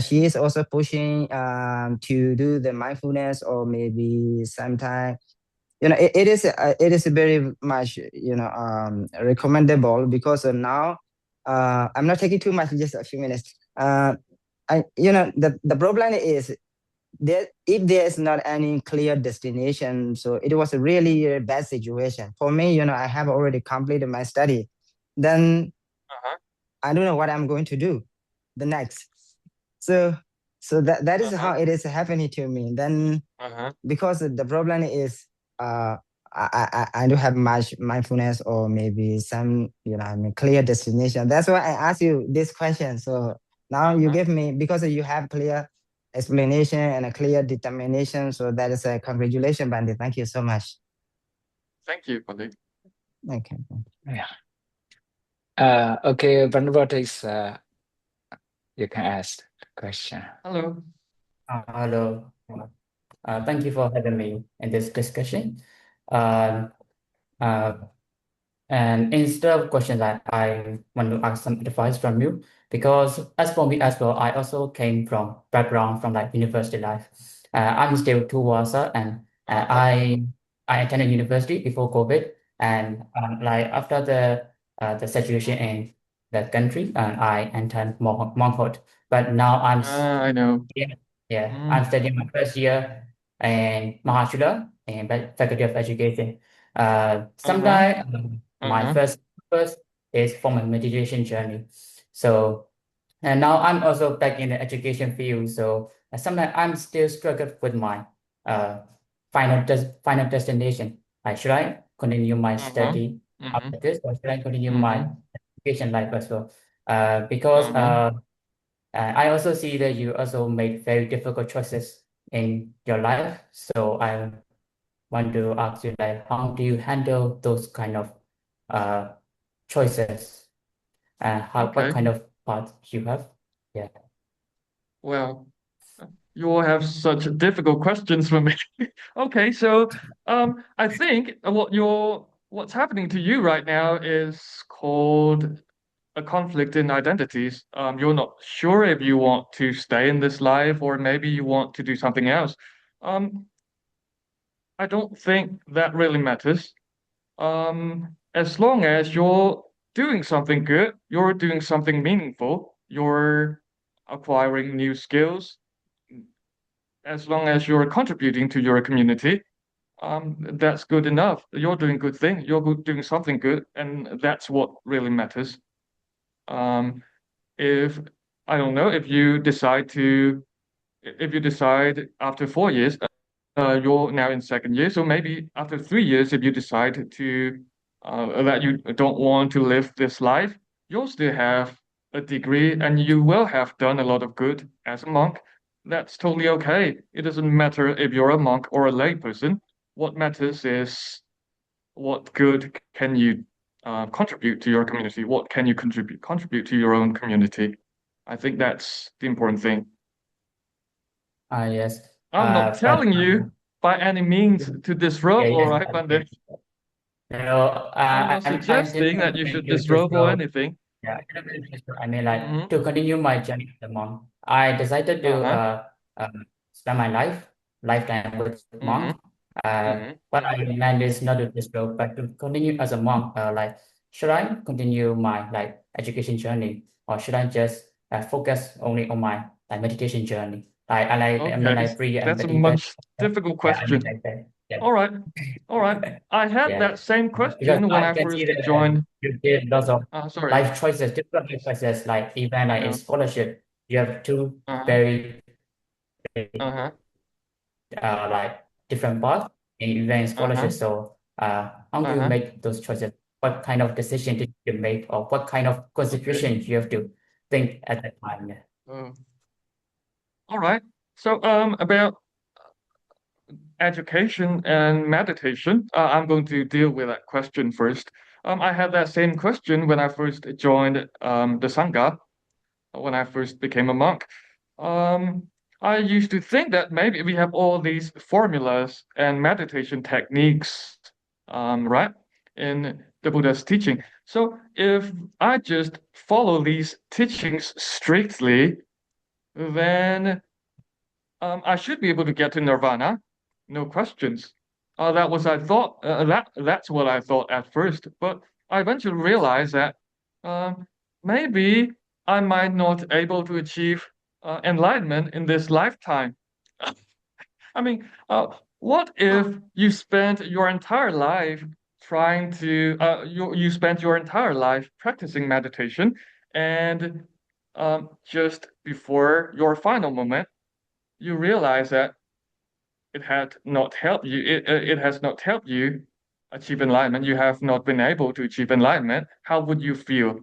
she is also pushing to do the mindfulness, or maybe sometime, it is very much, recommendable, because now, I'm not taking too much, just a few minutes. The problem is, if there is not any clear destination, so it was a really bad situation for me. I have already completed my study, then I don't know what I'm going to do the next. So that is how it is happening to me. Then because the problem is, I don't have much mindfulness, or maybe some, clear destination. That's why I asked you this question. So now you give me, because you have clear explanation and a clear determination. So that is a congratulations, Bandit. Thank you so much. Thank you, Pandit. Okay. Yeah. Okay, Venerable, you can ask the question. Hello. Hello. Thank you for having me in this discussion. Uh, uh, and instead of questions, I want to ask some advice from you, because as for me as well, I also came from background from like university life. I'm still two Warsaw, and I attended university before COVID, and like after the situation in that country, and I entered monkhood. But now I know. I'm studying my first year in Mahashula and Faculty of Education. Sometime my first purpose is for my meditation journey. So, and now I'm also back in the education field. So sometimes I'm still struggling with my uh, final destination. Should I continue my study after this, or should I continue my education life as well. Because I also see that you also made very difficult choices in your life. So I want to ask you, like, how do you handle those kind of choices, and what Okay. kind of path you have? Yeah. Well, you all have such difficult questions for me. Okay, so I think what's happening to you right now is called a conflict in identities. You're not sure if you want to stay in this life or maybe you want to do something else. Um, I don't think that really matters. As long as you're doing something good, you're doing something meaningful, you're acquiring new skills, as long as you're contributing to your community, that's good enough. You're doing good thing. Doing something good, and that's what really matters. Um, if I don't know, if you decide after 4 years, you're now in second year, so maybe after 3 years, if you decide to that you don't want to live this life, you'll still have a degree and you will have done a lot of good as a monk. That's totally okay. It doesn't matter if you're a monk or a lay person. What matters is what good can you contribute to your community? What can you contribute to your own community? I think that's the important thing. Yes. I'm not But telling you by any means to disrobe, yeah, all yes, right, Pandey. I'm not I just suggesting that want you to should do disrobe or this. anything. Yeah, I mean, like, to continue my journey as a monk, I decided to spend my lifetime with monk. What I meant is not to disrobe, but to continue as a monk. Like, should I continue my like education journey, or should I just focus only on my like meditation journey? I mean, Okay, like free and that's a meditate. much difficult Yeah, I mean question. like that. Yeah. All right, all right. I had Yeah, that same because question when I I can see first that joined. you did lots of Sorry. life choices, different life choices, like even like in Yeah. scholarship, you have two Uh-huh. very Uh-huh. like different paths in even in scholarship. Uh-huh. So how do you Uh-huh. make those choices? What kind of decision did you make, or what kind of Okay. consideration you have to think at that time? Yeah. All right. So about education and meditation, I'm going to deal with that question first. I had that same question when I first joined the Sangha, when I first became a monk. Um, I used to think that maybe we have all these formulas and meditation techniques, right, in the Buddha's teaching. So if I just follow these teachings strictly, then I should be able to get to nirvana, no questions. That's what I thought at first, but I eventually realized that um, maybe I might not able to achieve enlightenment in this lifetime. I mean, what if you spent your entire life you spent your entire life practicing meditation, and just before your final moment you realize that it has not helped you achieve enlightenment. You have not been able to achieve enlightenment. How would you feel?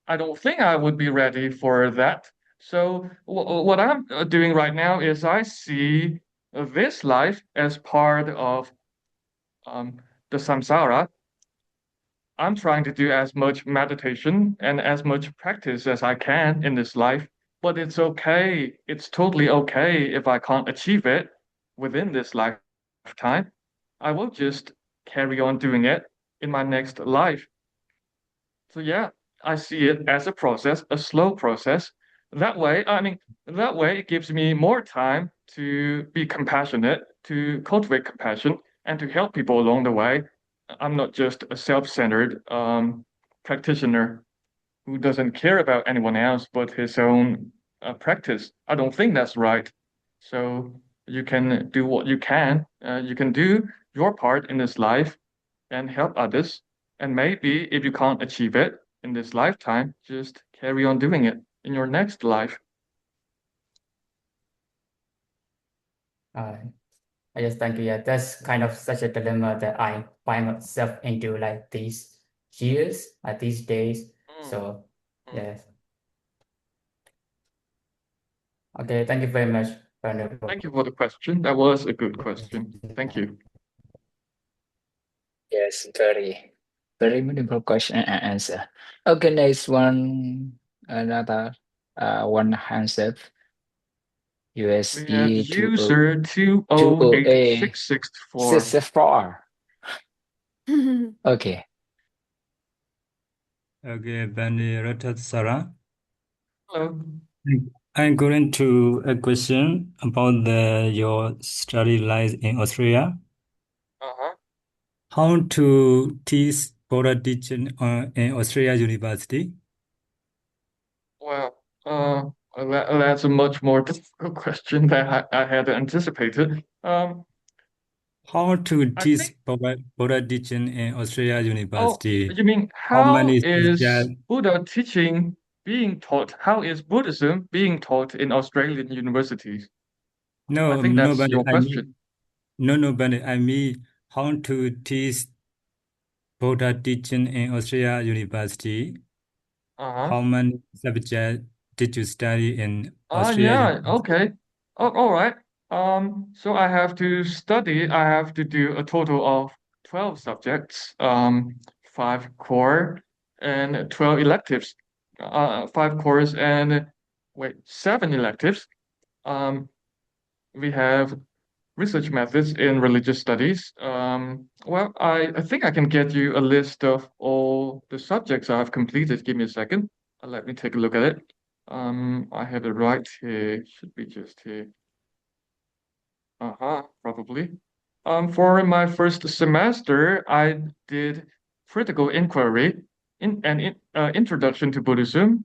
I don't think I would be ready for that. So what I'm doing right now is I see this life as part of um, the samsara. I'm trying to do as much meditation and as much practice as I can in this life, but it's okay. It's totally okay if I can't achieve it within this lifetime. I will just carry on doing it in my next life. So yeah, I see it as a process, a slow process. That way it gives me more time to be compassionate, to cultivate compassion, and to help people along the way. I'm not just a self-centered practitioner who doesn't care about anyone else but his own practice. I don't think that's right. So you can do what you can. You can do your part in this life and help others. And maybe if you can't achieve it in this lifetime, just carry on doing it in your next life. I just thank you. Yeah, that's kind of such a dilemma that I find myself into, like these years, these days. So Mm. yes. Okay, thank you very much. Thank you for the question. That was a good question. Thank you. Yes, very meaningful question and answer. Okay, next one, another one answer. We have USB user 208 208664. 64. Okay. Okay, Ven Ratthasara. Hello. I'm going to a question about your study lies in Australia. Uh-huh. How to teach Buddha teaching in Australia University? Well, that's a much more difficult question than I had anticipated. How to I teach think, Buddha teaching in Australia oh, University? you mean How how many is subjects? Buddha teaching being taught? How is Buddhism being taught in Australian universities? I No, think that's nobody. your I question. mean, no, nobody. I mean, how to teach Buddha teaching in Australia University? Uh-huh. How many subjects did you study in Australia Yeah, University? okay. Oh, all right. So I have to study, I have to do a total of 12 subjects, 5 core and 12 electives. 5 cores and wait, 7 electives. We have research methods in religious studies. Well, I think I can get you a list of all the subjects I've completed. Give me a second. Let me take a look at it. I have it right here. Should be just here. Probably. For my first semester, I did critical inquiry introduction to Buddhism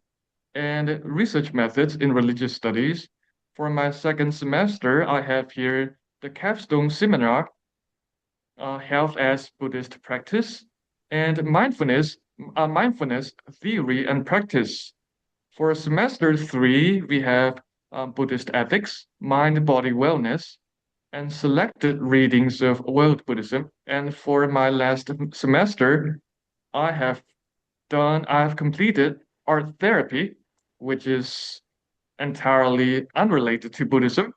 and research methods in religious studies. For my second semester, I have here the capstone seminar, Health as Buddhist Practice, and mindfulness theory and practice. For semester 3, we have Buddhist ethics, mind-body wellness, and selected readings of world Buddhism. And for my last semester, I have I have completed art therapy, which is entirely unrelated to Buddhism.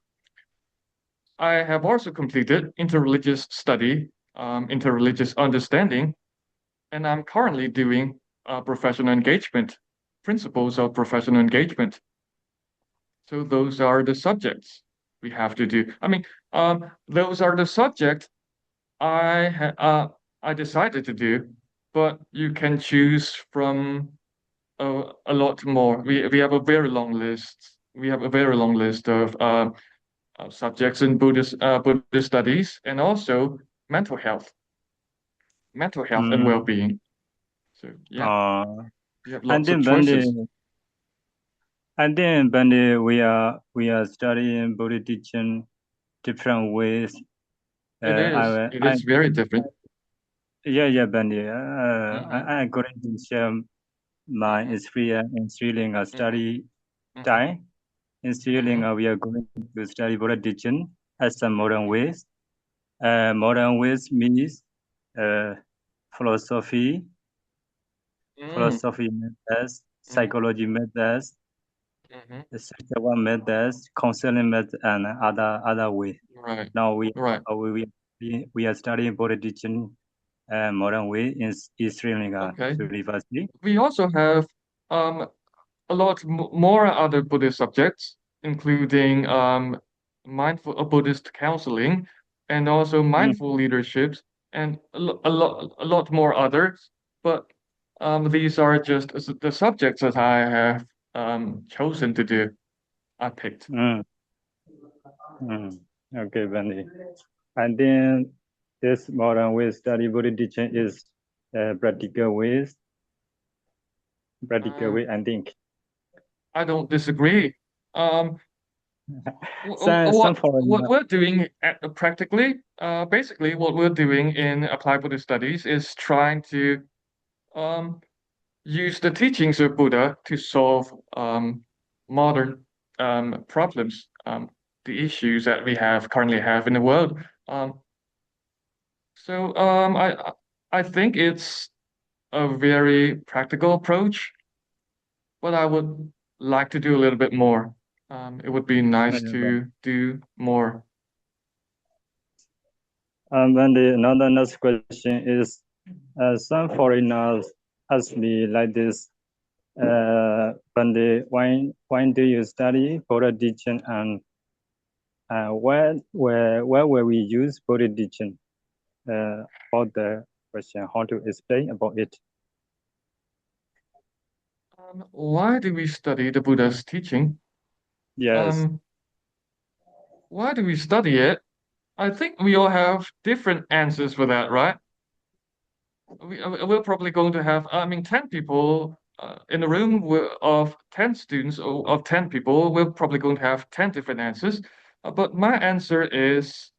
I have also completed interreligious study, interreligious understanding, and I'm currently doing professional engagement, principles of professional engagement. So those are the subjects we have to do. Those are the subjects I decided to do, but you can choose from a lot more. We have a very long list. We have a very long list of subjects in Buddhist studies and also mental health, and Mm, well-being. So yeah, we have and lots of then choices. we are studying Buddha teaching different ways. It is very different. Bendy. Mhm, I'm going to share my mhm, experience in Sri Lanka study mhm, time. In Sri mhm, Lanka, we are going to study Buddha teaching as some modern ways. Modern ways means philosophy, mm, methods, mhm, psychology methods, mhm. spiritual methods, counseling methods, and other ways. Right, Now we right. we are studying Buddha teaching modern way in Sri Lanka Okay. University. We also have um, a lot more other Buddhist subjects, including mindful Buddhist counseling and also Mm, mindful leaderships and a lot more others. But these are just the subjects that I have chosen to do. I picked. mm, mm. Okay, Benny. And then this modern way study Buddha teaching is practical ways. Practical Uh, way, I think. I don't disagree. Um, Some what foreigner. we're doing practically, basically, what we're doing in Applied Buddhist Studies is trying to um, use the teachings of Buddha to solve modern problems, the issues that we have currently have in the world. So I think it's a very practical approach, but I would like to do a little bit more. It would be nice to do more. And another next question is, some foreigners ask me like this, Bande, why do you study politician, and where will we use politician? About the question, how to explain about it? Why do we study the Buddha's teaching? Yes. Why do we study it? I think we all have different answers for that, right? We're probably going to have, 10 people in a room of 10 students or of 10 people. We're probably going to have 10 different answers. But my answer is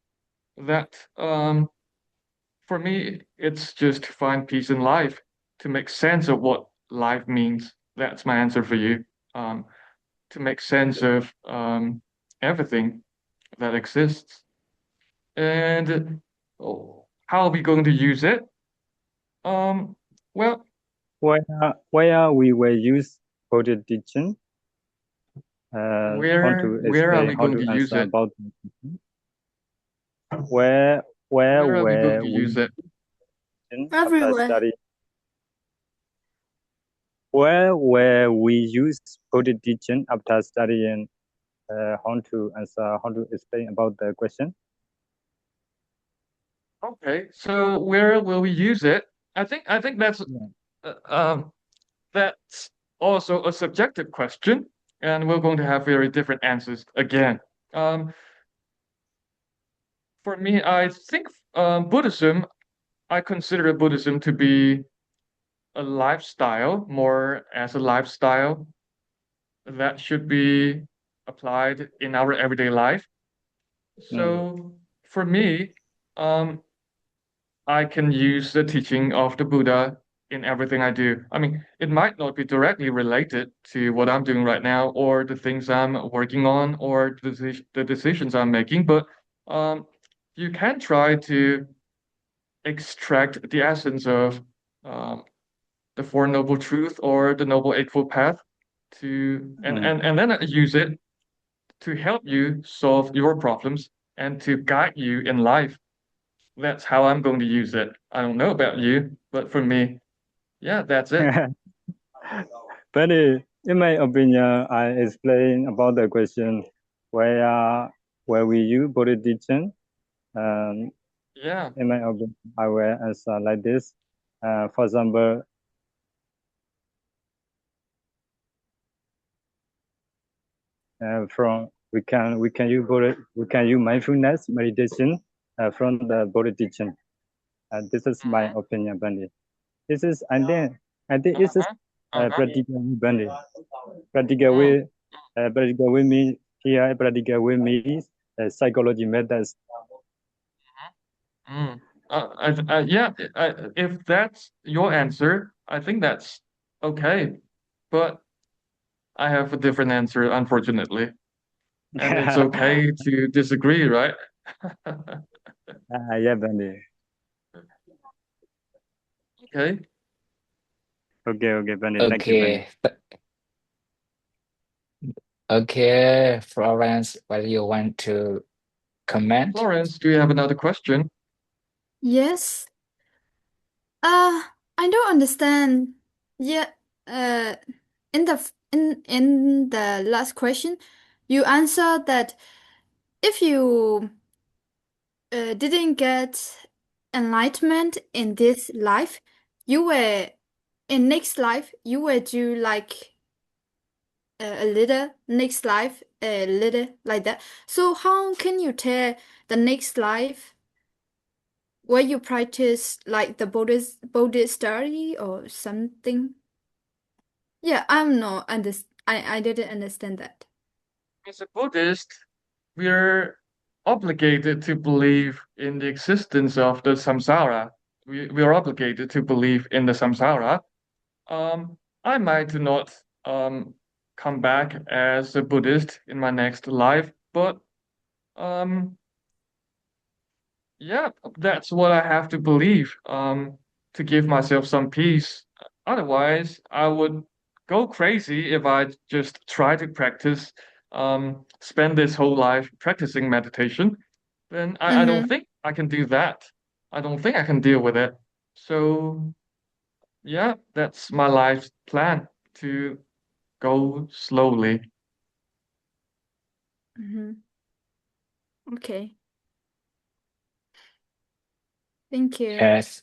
that for me, it's just to find peace in life, to make sense of what life means. That's my answer for you. To make sense of everything that exists. And how are we going to use it? Well, where we will use politician? Where are we going to use it? About where are we going to use it? Everywhere. Where will we use politician after studying? How to explain about the question? Okay, so where will we use it? I think that's also a subjective question, and we're going to have very different answers again. For me, I think Buddhism, I consider Buddhism to be a lifestyle, more as a lifestyle that should be applied in our everyday life. So for me, I can use the teaching of the Buddha in everything I do. I mean, it might not be directly related to what I'm doing right now or the things I'm working on or the decisions I'm making, but you can try to extract the essence of the Four Noble Truth or the Noble Eightfold Path and then use it to help you solve your problems and to guide you in life. That's how I'm going to use it. I don't know about you, but for me, yeah, that's it. But in my opinion, I explain about the question where we use politician. Yeah. In my opinion, I will answer like this. For example, from we can use mindfulness meditation from the politician. This is my opinion, Bundy. This is and then I think this is practical Bundy. Practical way, practical way means here. Practical way means psychology methods. If that's your answer, I think that's okay. But I have a different answer, unfortunately. And it's okay to disagree, right? Yeah, Bundy. Okay. Okay, Bundy. Thank you, Bundy. Okay, Florence, what do you want to comment? Florence, do you have another question? Yes. I don't understand. Yeah. In the last question, you answered that if you didn't get enlightenment in this life, you were in next life you will do like a little next life a little like that. So how can you tell the next life where you practice like the Buddhist study or something? Yeah, I'm not I didn't understand that. As a Buddhist, we're obligated to believe in the existence of the samsara. We are obligated to believe in the samsara. I might not come back as a Buddhist in my next life, but yeah, that's what I have to believe. to give myself some peace. Otherwise, I would go crazy if I just try to practice, spend this whole life practicing meditation. Then I don't think I can do that. I don't think I can deal with it. So, yeah, that's my life plan to go slowly. Okay. Thank you. Yes.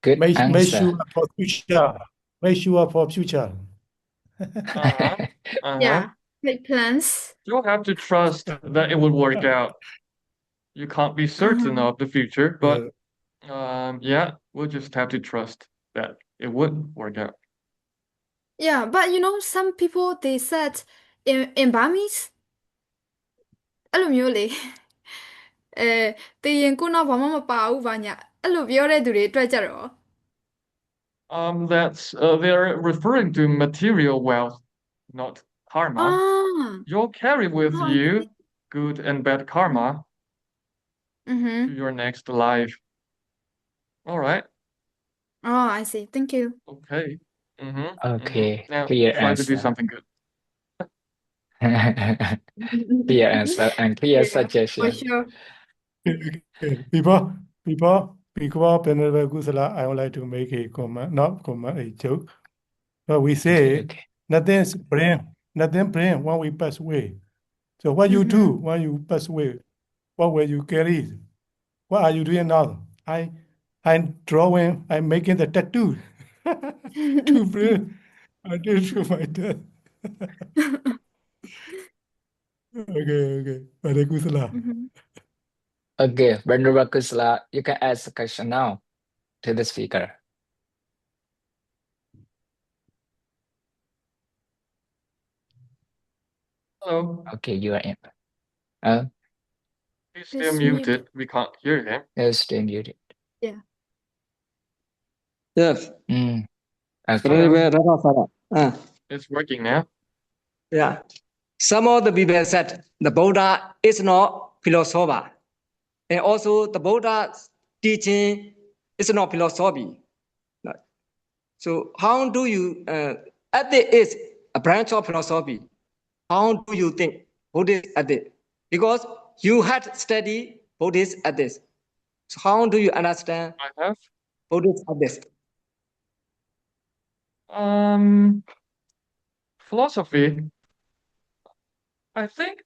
Good Make answer. sure for future. Make sure for future. Uh-huh. Uh-huh. Yeah, make plans. You'll have to trust that it will work out. You can't be certain of the future, but yeah, we'll just have to trust that it would work out. Yeah, but you know, some people they said in Burmese အဲ့လိုမျိုးလေတည်ရင်ကိုယ့်နောက်ဘာမှမပါဘူးဗာညာအဲ့လိုပြောတဲ့သူတွေအတွက်ကြတော့ That's they're referring to material wealth, not karma. အာ You'll carry with Oh, I you see. good and bad karma to your next life. All right. Oh, I see. Thank you. Okay. Okay, Now clear try to do answer. something good. Clear answer and clear Yeah, for suggestion. sure. Before Venerable Kusala, I would like to make a comment, not comment, a joke. But we say Okay. nothing brain when we pass away. So what you do when you pass away? What will you carry? What are you doing now? I'm drawing. I'm making the tattoo. To bring I did to my death. Okay. Venerable Kusala. Okay, Venerable Kusala, you can ask a question now to the speaker. Hello. Okay, you are in. He's still muted. We can't hear him. You're still muted. Yeah. Yes. Okay. Ven Ratthasara. It's working now. Yeah. Some of the people said the Buddha is not philosopher. And also the Buddha's teaching is not philosophy. So how do you, ethics is a branch of philosophy. How do you think Buddhist ethics? Because you had studied Buddhist ethics. So how do you understand I have. Buddhist ethics? Philosophy. I think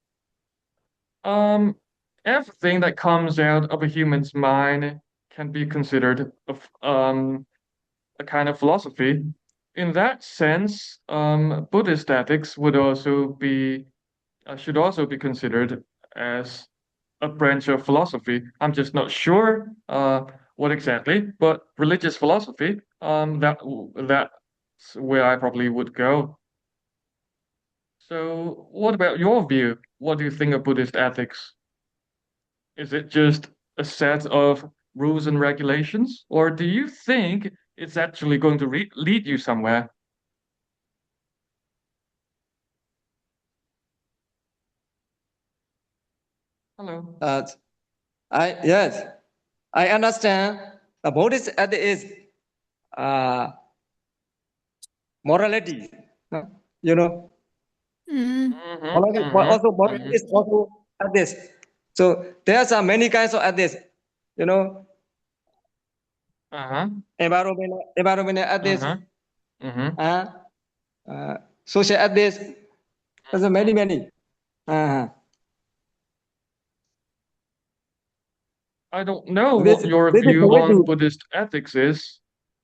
everything that comes out of a human's mind can be considered a kind of philosophy. In that sense, Buddhist ethics would also be should also be considered as a branch of philosophy. I'm just not sure what exactly, but religious philosophy, that's where I probably would go. So, what about your view? What do you think of Buddhist ethics? Is it just a set of rules and regulations, or do you think it's actually going to lead you somewhere? Hello. Yes, I understand. The Buddhist ethics is morality. You know, also morality is also ethics. So there's are many kinds of ethics. You know, environmental ethics, social ethics. There's many. I don't know what your view on Buddhist ethics is,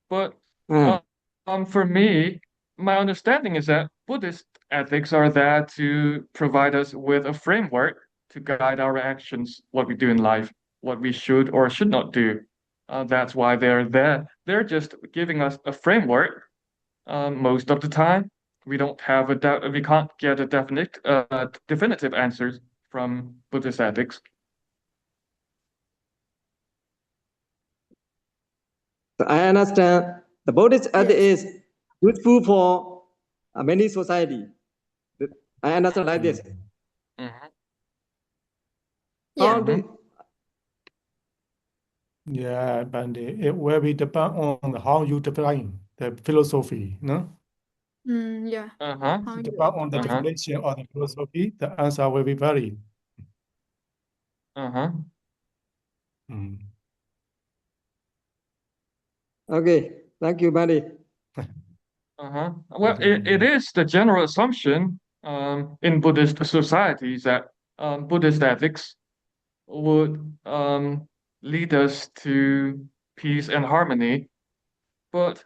but for me, my understanding is that Buddhist ethics are there to provide us with a framework to guide our actions, what we do in life, what we should or should not do. That's why they're there. They're just giving us a framework. Most of the time, we can't get a definitive answers from Buddhist ethics. I understand the Buddhist ethics is useful for many society. I understand like this. Yeah. Yeah, but it will be depend on how you define the philosophy, no? Yeah. Uh-huh. How you Depend on the Uh-huh. definition of the philosophy, the answer will be varied. Uh-huh. Okay, thank you, buddy. Uh-huh. Well, it is the general assumption in Buddhist societies that Buddhist ethics would lead us to peace and harmony. But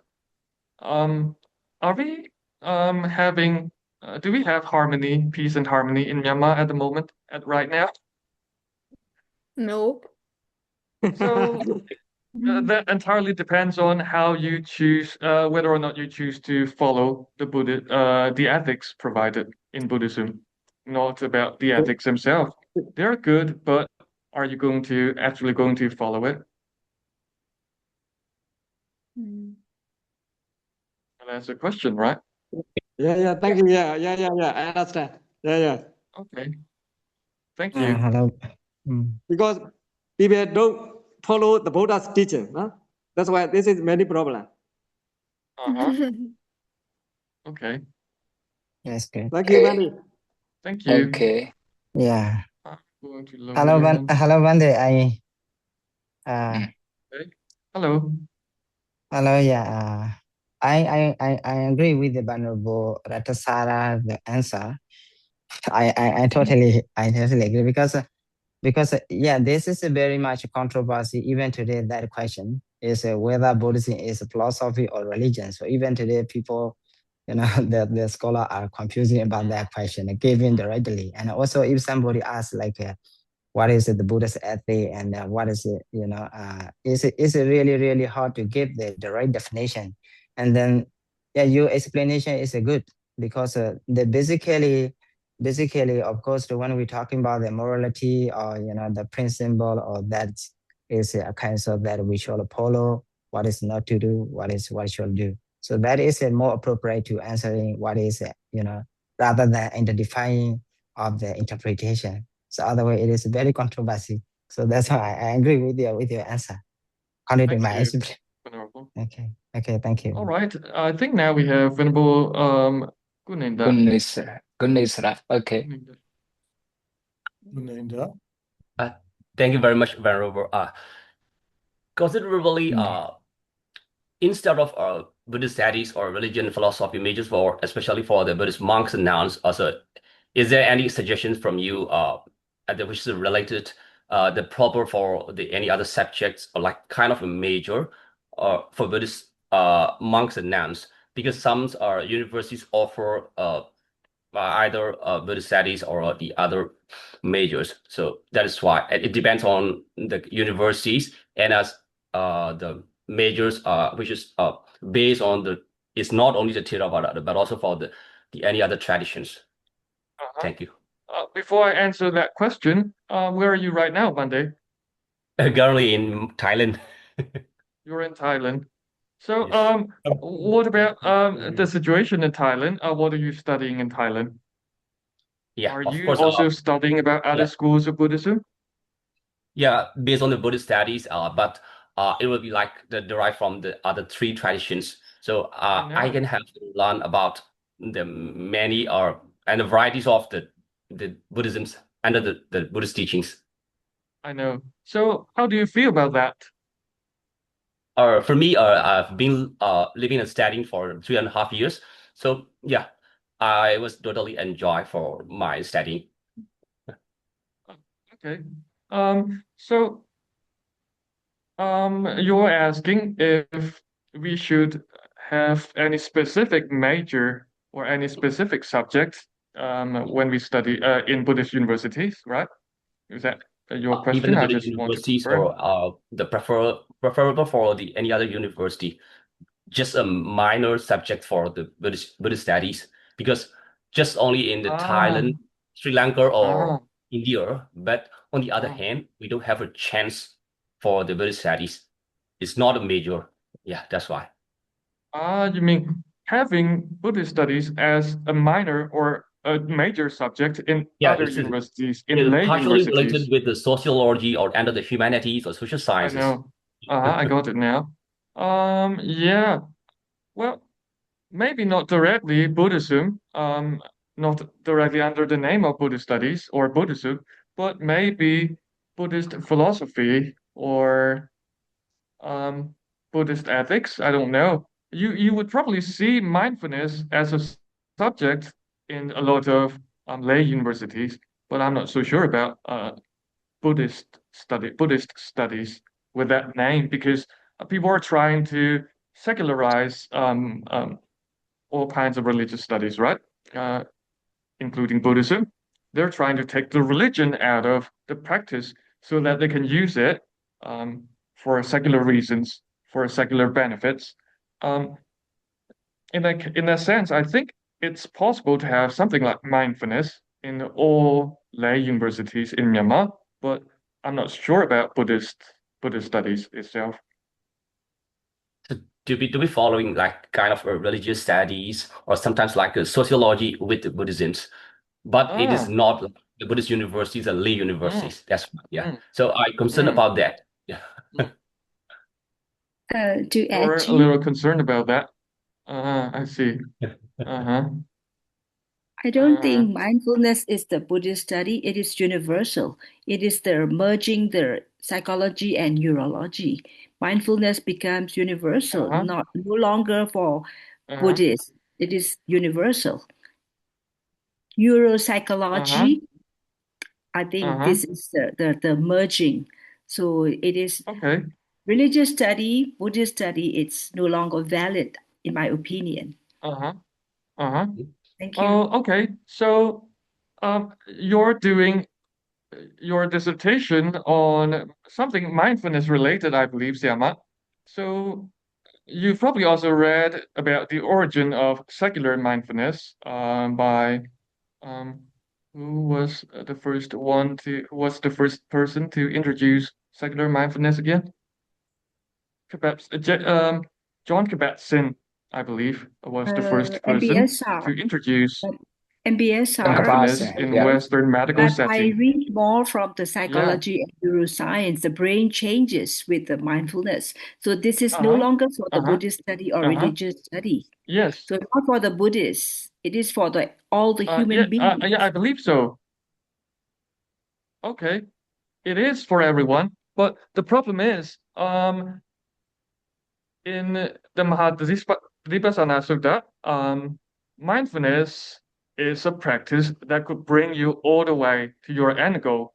are we having do we have harmony, peace and harmony in Myanmar at the moment, right now? No. So that entirely depends on how you choose, whether or not you choose to follow the ethics provided in Buddhism, not about the ethics themselves. They're good, but are you actually going to follow it? That's a question, right? Yeah, thank you. Yeah, I understand. Yeah. Okay. Thank you. Hello. Because people don't follow the Buddha's teaching. Huh? That's why this is many problem. Uh-huh. Okay. That's good. Thank you, buddy. Thank you. Okay. Yeah. I'm going to lower Hello, your hand. hello, Vande. Okay. Hello. Hello. Yeah. I agree with the Venerable Ratthasara, the answer. I totally agree because yeah, this is a very much controversy even today. That question is whether Buddhism is a philosophy or religion. So even today, people, the scholar are confusing about that question, given directly. And also, if somebody asks like, what is it, the Buddhist ethic, and what is it, it's really hard to give the right definition. And then, yeah, your explanation is good because the basically, of course, the one we're talking about the morality or the principle or that is a kind of that we should follow, what is not to do, what should do. So that is more appropriate to answering what is rather than identifying of the interpretation. So otherwise, it is very controversy. So that's why I agree with your answer. According to Thank my you, answer. Venerable. Okay, thank you. All right. I think now we have Venerable Guninda. Guninda. Okay. Guninda. Thank you very much, Venerable. Considerably, instead of Buddhist studies or religion philosophy majors especially for the Buddhist monks and nuns, also, is there any suggestions from you which is related the proper for any other subjects or like kind of a major for Buddhist monks and nuns? Because some universities offer either Buddhist studies or the other majors. So that is why it depends on the universities and as the majors which is based on it's not only the Theravada but also for the any other traditions. Thank you. Before I answer that question, where are you right now, Monday? Currently in Thailand. You're in Thailand. So, Yes. what about the situation in Thailand? What are you studying in Thailand? Yeah, Are of you course. also studying about other schools of Buddhism? Yeah, based on the Buddhist studies, but it will be like derived from the other three traditions. So I can have to learn about the many and the varieties of the Buddhisms under the Buddhist teachings. I know. So how do you feel about that? For me, I've been living and studying for 3.5 years. So yeah, I was totally enjoy for my studying. Okay. So you're asking if we should have any specific major or any specific subject when we study in Buddhist universities, right? Is that your Even question? the I Buddhist just want to universities confirm. or the preferable for any other university, just a minor subject for the Buddhist studies, because just only in the Thailand, Sri Lanka, or India. But on the other hand, we don't have a chance for the Buddhist studies. It's not a major. Yeah, that's why. You mean having Buddhist studies as a minor or a major subject in other universities, in lay partially universities? related with the sociology or under the humanities or social sciences. I know. I got it now. Yeah. Well, maybe not directly Buddhism, not directly under the name of Buddhist studies or Buddhism, but maybe Buddhist philosophy or Buddhist ethics. I don't know. You would probably see mindfulness as a subject in a lot of lay universities, but I'm not so sure about Buddhist studies with that name because people are trying to secularize all kinds of religious studies, right? Uh, Including Buddhism. They're trying to take the religion out of the practice so that they can use it for secular reasons, for secular benefits. Um, in that sense, I think it's possible to have something like mindfulness in all lay universities in Myanmar, but I'm not sure about Buddhist studies itself. So to be following like kind of a religious studies or sometimes like a sociology with the Buddhisms, but it is not like the Buddhist universities and lay universities. That's yeah. So I'm concerned about that. Yeah. To add We're a to, little concerned about that. I see. Uh-huh. I don't think mindfulness is the Buddhist study. It is universal. It is the merging the psychology and neurology. Mindfulness becomes universal, no longer for Buddhists. It is universal. Neuropsychology, I think this is the merging. So it is Okay. religious study, Buddhist study, it's no longer valid, in my opinion. Uh-huh. Uh-huh. Thank you. Oh, okay. So, you're doing your dissertation on something mindfulness related, I believe, Siama. So, you've probably also read about the origin of secular mindfulness, by um, who was the first person to introduce secular mindfulness again? John Kabat-Zinn, I believe, was the first person to MBSR. introduce MBSR. mindfulness in Western medical But I setting. read more from the Yeah. psychology and neuroscience. The brain changes with the mindfulness. So this is no longer for the Buddhist study or religious study. Yes. So not for the Buddhists. It is for all the human beings. Yeah, I believe so. Okay. It is for everyone, but the problem is, in the Mahadvipassana Sutta, mindfulness is a practice that could bring you all the way to your end goal.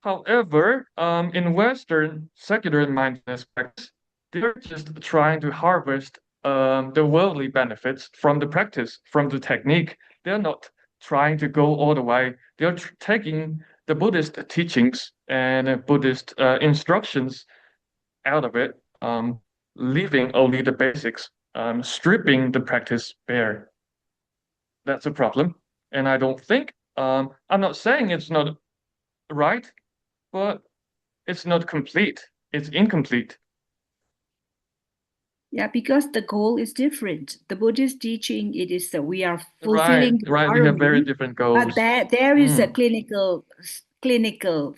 However, in Western secular mindfulness practice, they're just trying to harvest the worldly benefits from the practice, from the technique. They're not trying to go all the way. They're taking the Buddhist teachings and Buddhist instructions out of it, leaving only the basics, stripping the practice bare. That's a problem. And I don't think, I'm not saying it's not right, but it's not complete. It's incomplete. Yeah, because the goal is different. The Buddhist teaching, it is that we are fulfilling the Right. We have very parami, different but goals. there is a clinical,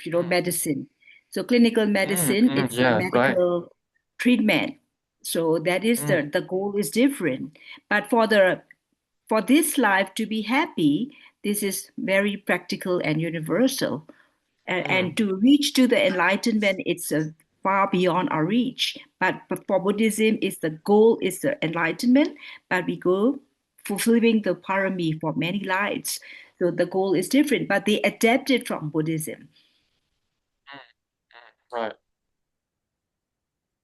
medicine. So clinical medicine, it's a Yeah, right. medical treatment. So that is the goal is different. But for this life to be happy, this is very practical and universal. And to reach to the enlightenment, it's far beyond our reach. But for Buddhism, is the goal is the enlightenment, but we go fulfilling the parami for many lives. So the goal is different, but they adapted from Buddhism. Right.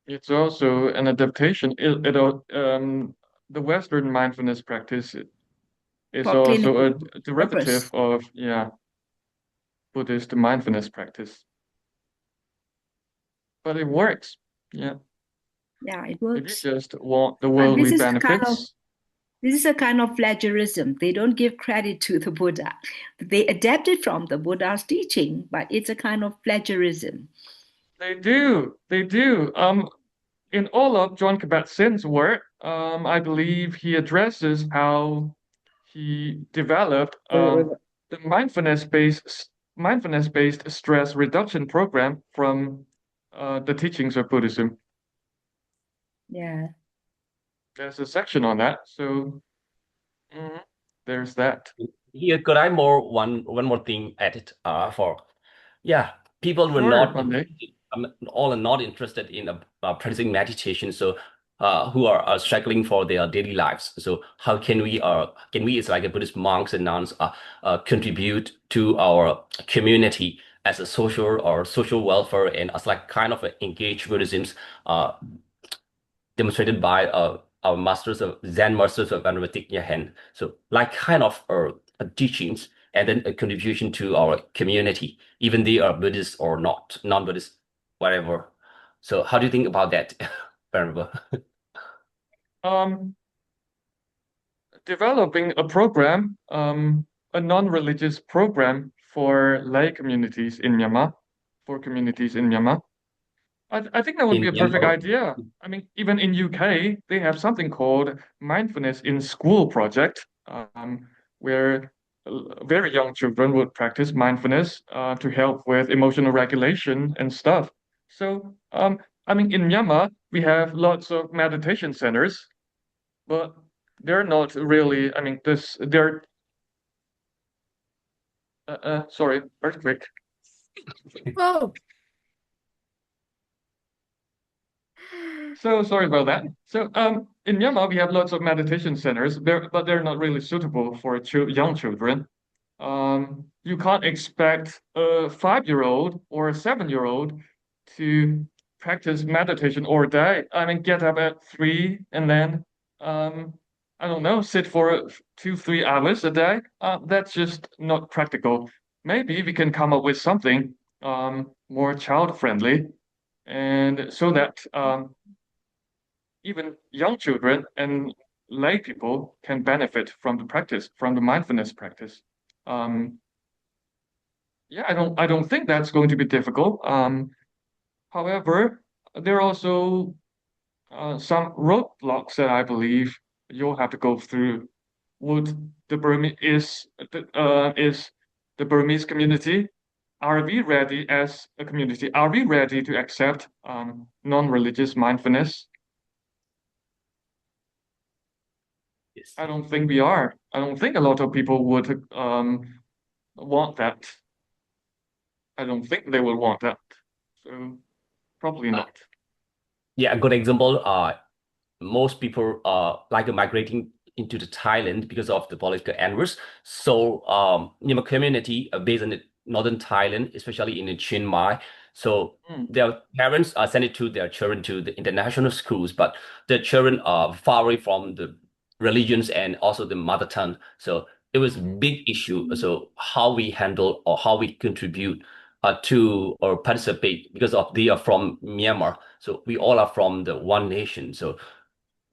It's also an adaptation. The Western mindfulness practice is For also a clinical derivative purpose. of, Buddhist mindfulness practice. But it works. Yeah. Yeah, it If you works. just want the But worldly this is benefits, a kind of plagiarism. They don't give credit to the Buddha. They adapted from the Buddha's teaching, but it's a kind of plagiarism. they do. They do. In all of John Kabat-Zinn's work, I believe he addresses how he developed the mindfulness-based stress reduction program from the teachings of Buddhism. Yeah. There's a section on that, so there's that. Here, could I one more thing at it? People were Sure, not Monday. all are not interested in practicing meditation. So who are struggling for their daily lives. So how can we as like a Buddhist monks and nuns contribute to our community as a social welfare and as like kind of engaged Buddhism demonstrated by our masters of Zen masters of Ven Ratthasara. So like kind of teachings and then a contribution to our community, even they are Buddhist or not, non-Buddhist, whatever. So how do you think about that, Venerable? Developing a program, a non-religious program for lay communities in Myanmar, for communities in Myanmar. I think that would be a perfect idea. I mean, even in UK, they have something called Mindfulness in School project, where very young children would practice mindfulness to help with emotional regulation and stuff. So, I mean, in Myanmar, we have lots of meditation centers, but they're not really, I mean, they're, sorry, earthquake. Oh. So sorry about that. So in Myanmar, we have lots of meditation centers, but they're not really suitable for young children. You can't expect a 5-year-old or a 7-year-old to practice meditation all day. I mean, get up at 3 and then I don't know, sit for 2-3 hours a day. That's just not practical. Maybe we can come up with something more child friendly, and so that even young children and lay people can benefit from the practice, from the mindfulness practice. Yeah, I don't think that's going to be difficult. However, there are also some roadblocks that I believe you'll have to go through. Would the Burmese is the Burmese community? Are we ready as a community? Are we ready to accept non-religious mindfulness? Yes. I don't think we are. I don't think a lot of people would want that. I don't think they would want that. So probably not. Yeah, a good example. Most people like migrating into the Thailand because of the political unrest. So Myanmar community based in northern Thailand, especially in Chiang Mai. So their parents are sending to their children to the international schools, but the children are far away from the religions and also the mother tongue. So it was a big issue. So how we handle or how we contribute to or participate because of they are from Myanmar. So we all are from the one nation. So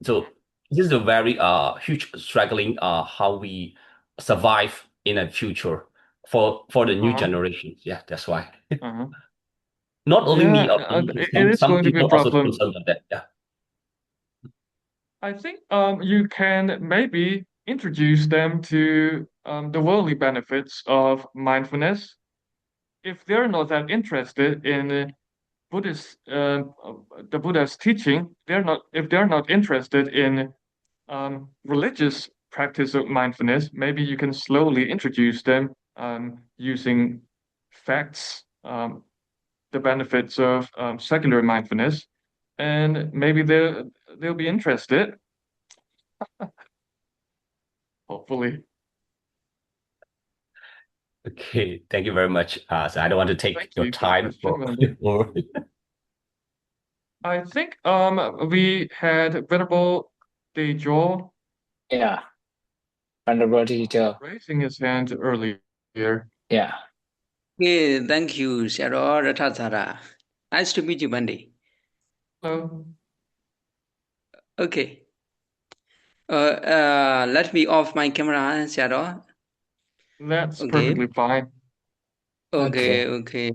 this is a very huge struggling how we survive in the future for the new generations. Yeah, that's why. Not only me, it is some going to be a people also problem. concerned about that. Yeah. I think you can maybe introduce them to the worldly benefits of mindfulness. If they're not that interested in Buddhist, the Buddha's teaching, if they're not interested in religious practice of mindfulness, maybe you can slowly introduce them using facts, the benefits of secular mindfulness, and maybe they'll be interested. Hopefully. Okay, thank you very much. So I don't want to take Thank your you time for the question. I think we had Venerable Dejo. Yeah. Venerable teacher. Raising his hand earlier. Yeah. Okay, thank you, Ven Ratthasara. Nice to meet you, Bundy. Hello. Okay. Let me off my camera, Ven. That's perfectly fine. Okay.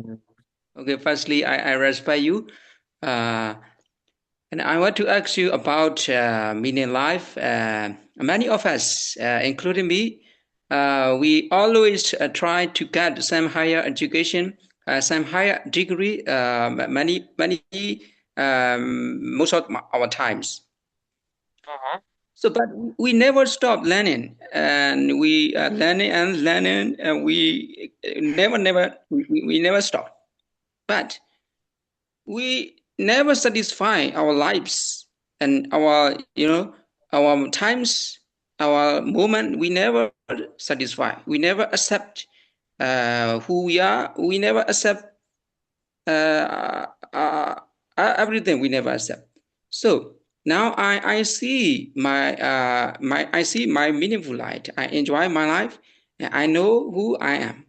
Firstly, I respect you. And I want to ask you about meaning life. Many of us, including me, we always try to get some higher education some higher degree many most of our times. So, but we never stop learning, and we are learning and learning, and we never stop. But we never satisfy our lives and our our times, our moment. We never satisfy. We never accept who we are. We never accept everything. We never accept. So now I see my meaningful life. I enjoy my life, and I know who I am.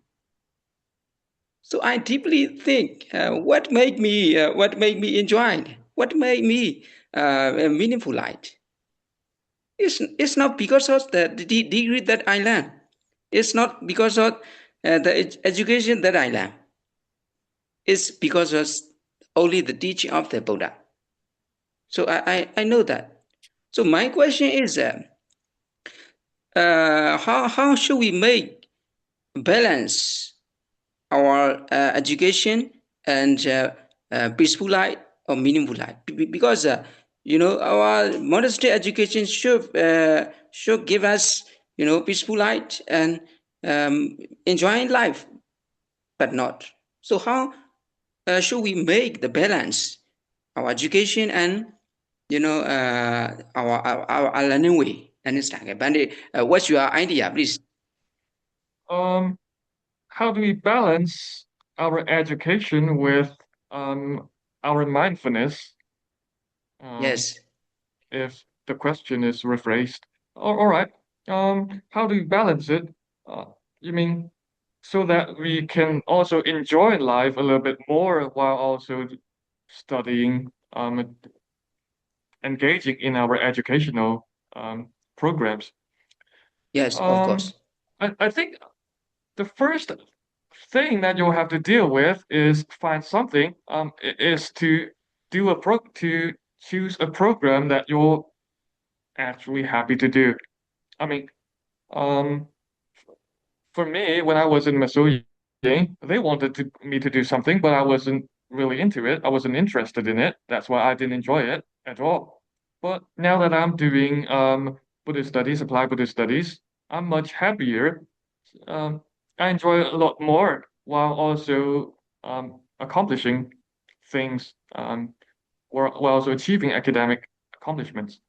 So I deeply think what make me enjoy, what make me a meaningful life. It's not because of the degree that I learn. It's not because of the education that I learn. It's because of only the teaching of the Buddha. So I know that. So my question is, how should we make balance our education and peaceful life or meaningful life? Because our monastery education should give us peaceful life and enjoying life, but not. So how should we make the balance our education and our learning way? Understand? Bandi, what's your idea, please? How do we balance our education with our mindfulness? Yes. If the question is rephrased. All right. How do we balance it? You mean so that we can also enjoy life a little bit more while also studying, engaging in our educational programs? Yes, of course. I think the first thing that you'll have to deal with is find something, is to to choose a program that you're actually happy to do. I mean, um, for me, when I was in Missouri, they wanted me to do something, but I wasn't really into it. I wasn't interested in it. That's why I didn't enjoy it at all. But now that I'm doing Buddhist studies, applied Buddhist studies, I'm much happier. Um, I enjoy it a lot more while also accomplishing things, while also achieving academic accomplishments.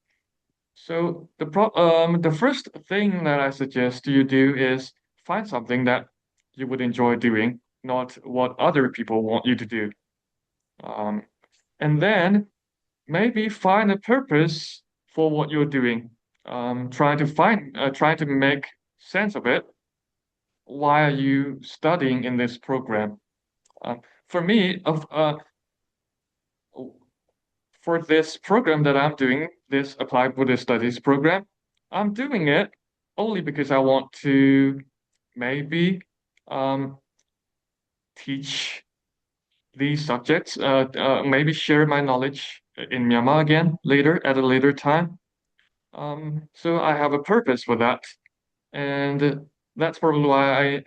So the first thing that I suggest you do is find something that you would enjoy doing, not what other people want you to do. Um, and then maybe find a purpose for what you're doing. Try to make sense of it. Why are you studying in this program? For me, for this program that I'm doing, this Applied Buddhist Studies program, I'm doing it only because I want to maybe teach these subjects, maybe share my knowledge in Myanmar again later at a later time. So I have a purpose for that, and that's probably why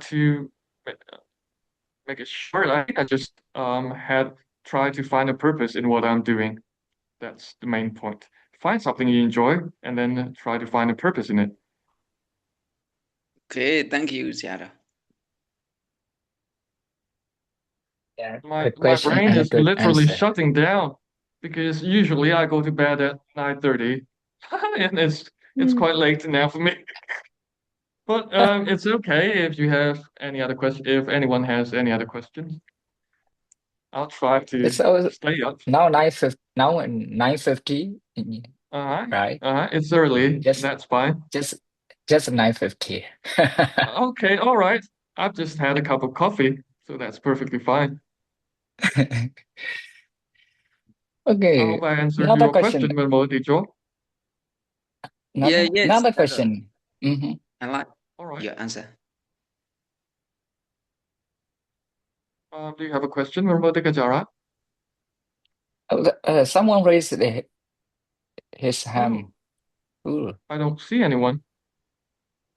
to make it short, I think I just had tried to find a purpose in what I'm doing. That's the main point. Find something you enjoy and then try to find a purpose in it. Okay, thank you, Ziara. Yeah, My good question brain and a is good literally answer. shutting down because usually I go to bed at 9:30 and it's quite late now for me. But it's okay if you have any other question. If anyone has any other questions, I'll try to It's always stay up. now 9:50, right? It's early. Just That's fine. just 9:50. Okay, all right. I've just had a cup of coffee, so that's perfectly fine. I Okay, hope I answered another your question. question, Memo Teacher. Yes, Another question. I like All right. your answer. Do you have a question, Memo Tekajara? Someone raised his hand. Oh, I don't see anyone.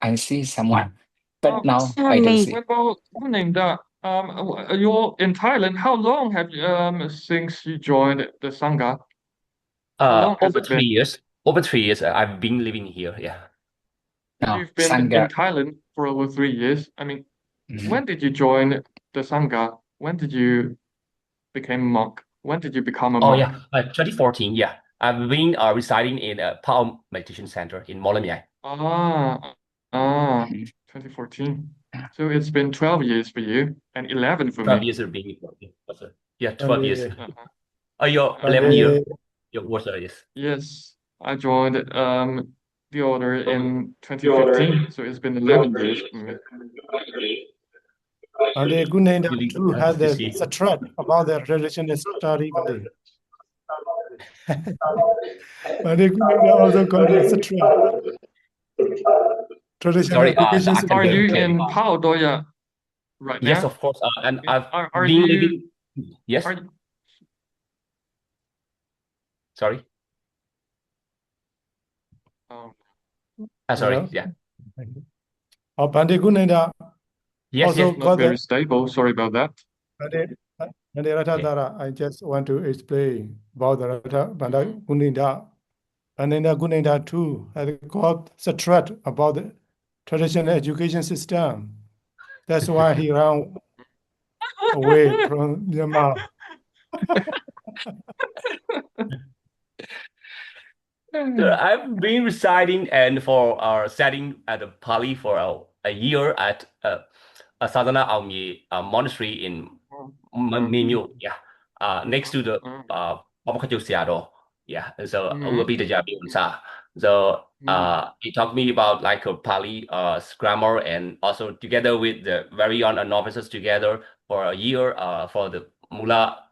I see someone, but Oh, now I don't see. well, Guninda, you're in Thailand. How long have you since you joined the Sangha? How long has Over it 3 been? years. Over 3 years, I've been living here. Yeah. No, You've been in Sangha. Thailand for over 3 years. I mean, Mhm. when did you join the Sangha? When did you become a monk? When did you become a Oh monk? yeah, 2014. Yeah, I've been residing in a Pao Meditation Center in Molamiai. Ah, 2014. So it's been 12 years for you and 11 for 12 me. years of being. Yeah, 12 years. And Oh, your And 11 they, year. Your what is? yes, I joined the order in 2015, so it's been 11 years for me. and they Guninda Really too nice has to a see. thread about their traditional study. But they Guninda also called it a thread. Traditional Sorry, education I can Are barely you hear you. in Pao Doya right Yes, now? of course. And I've Are been you living. Yes. are you, Sorry. Sorry. Hello? Yeah. Bande Guninda Yes. also Yes. not got very the stable? Sorry about that. Bande Okay. Ratthasara. I just want to explain about the Bande Guninda. Bande Guninda too has got the thread about the traditional education system. That's why he ran away from Myanmar. So I've been residing and for studying at the Pali for a year at Sadhana Aumi monastery in Mimyo. Yeah. Next to the Pamukaju Seattle. Yeah. And so we'll be the Jabi Unsa. So he taught me about like a Pali grammar and also together with the very young novices together for a year for the Mula.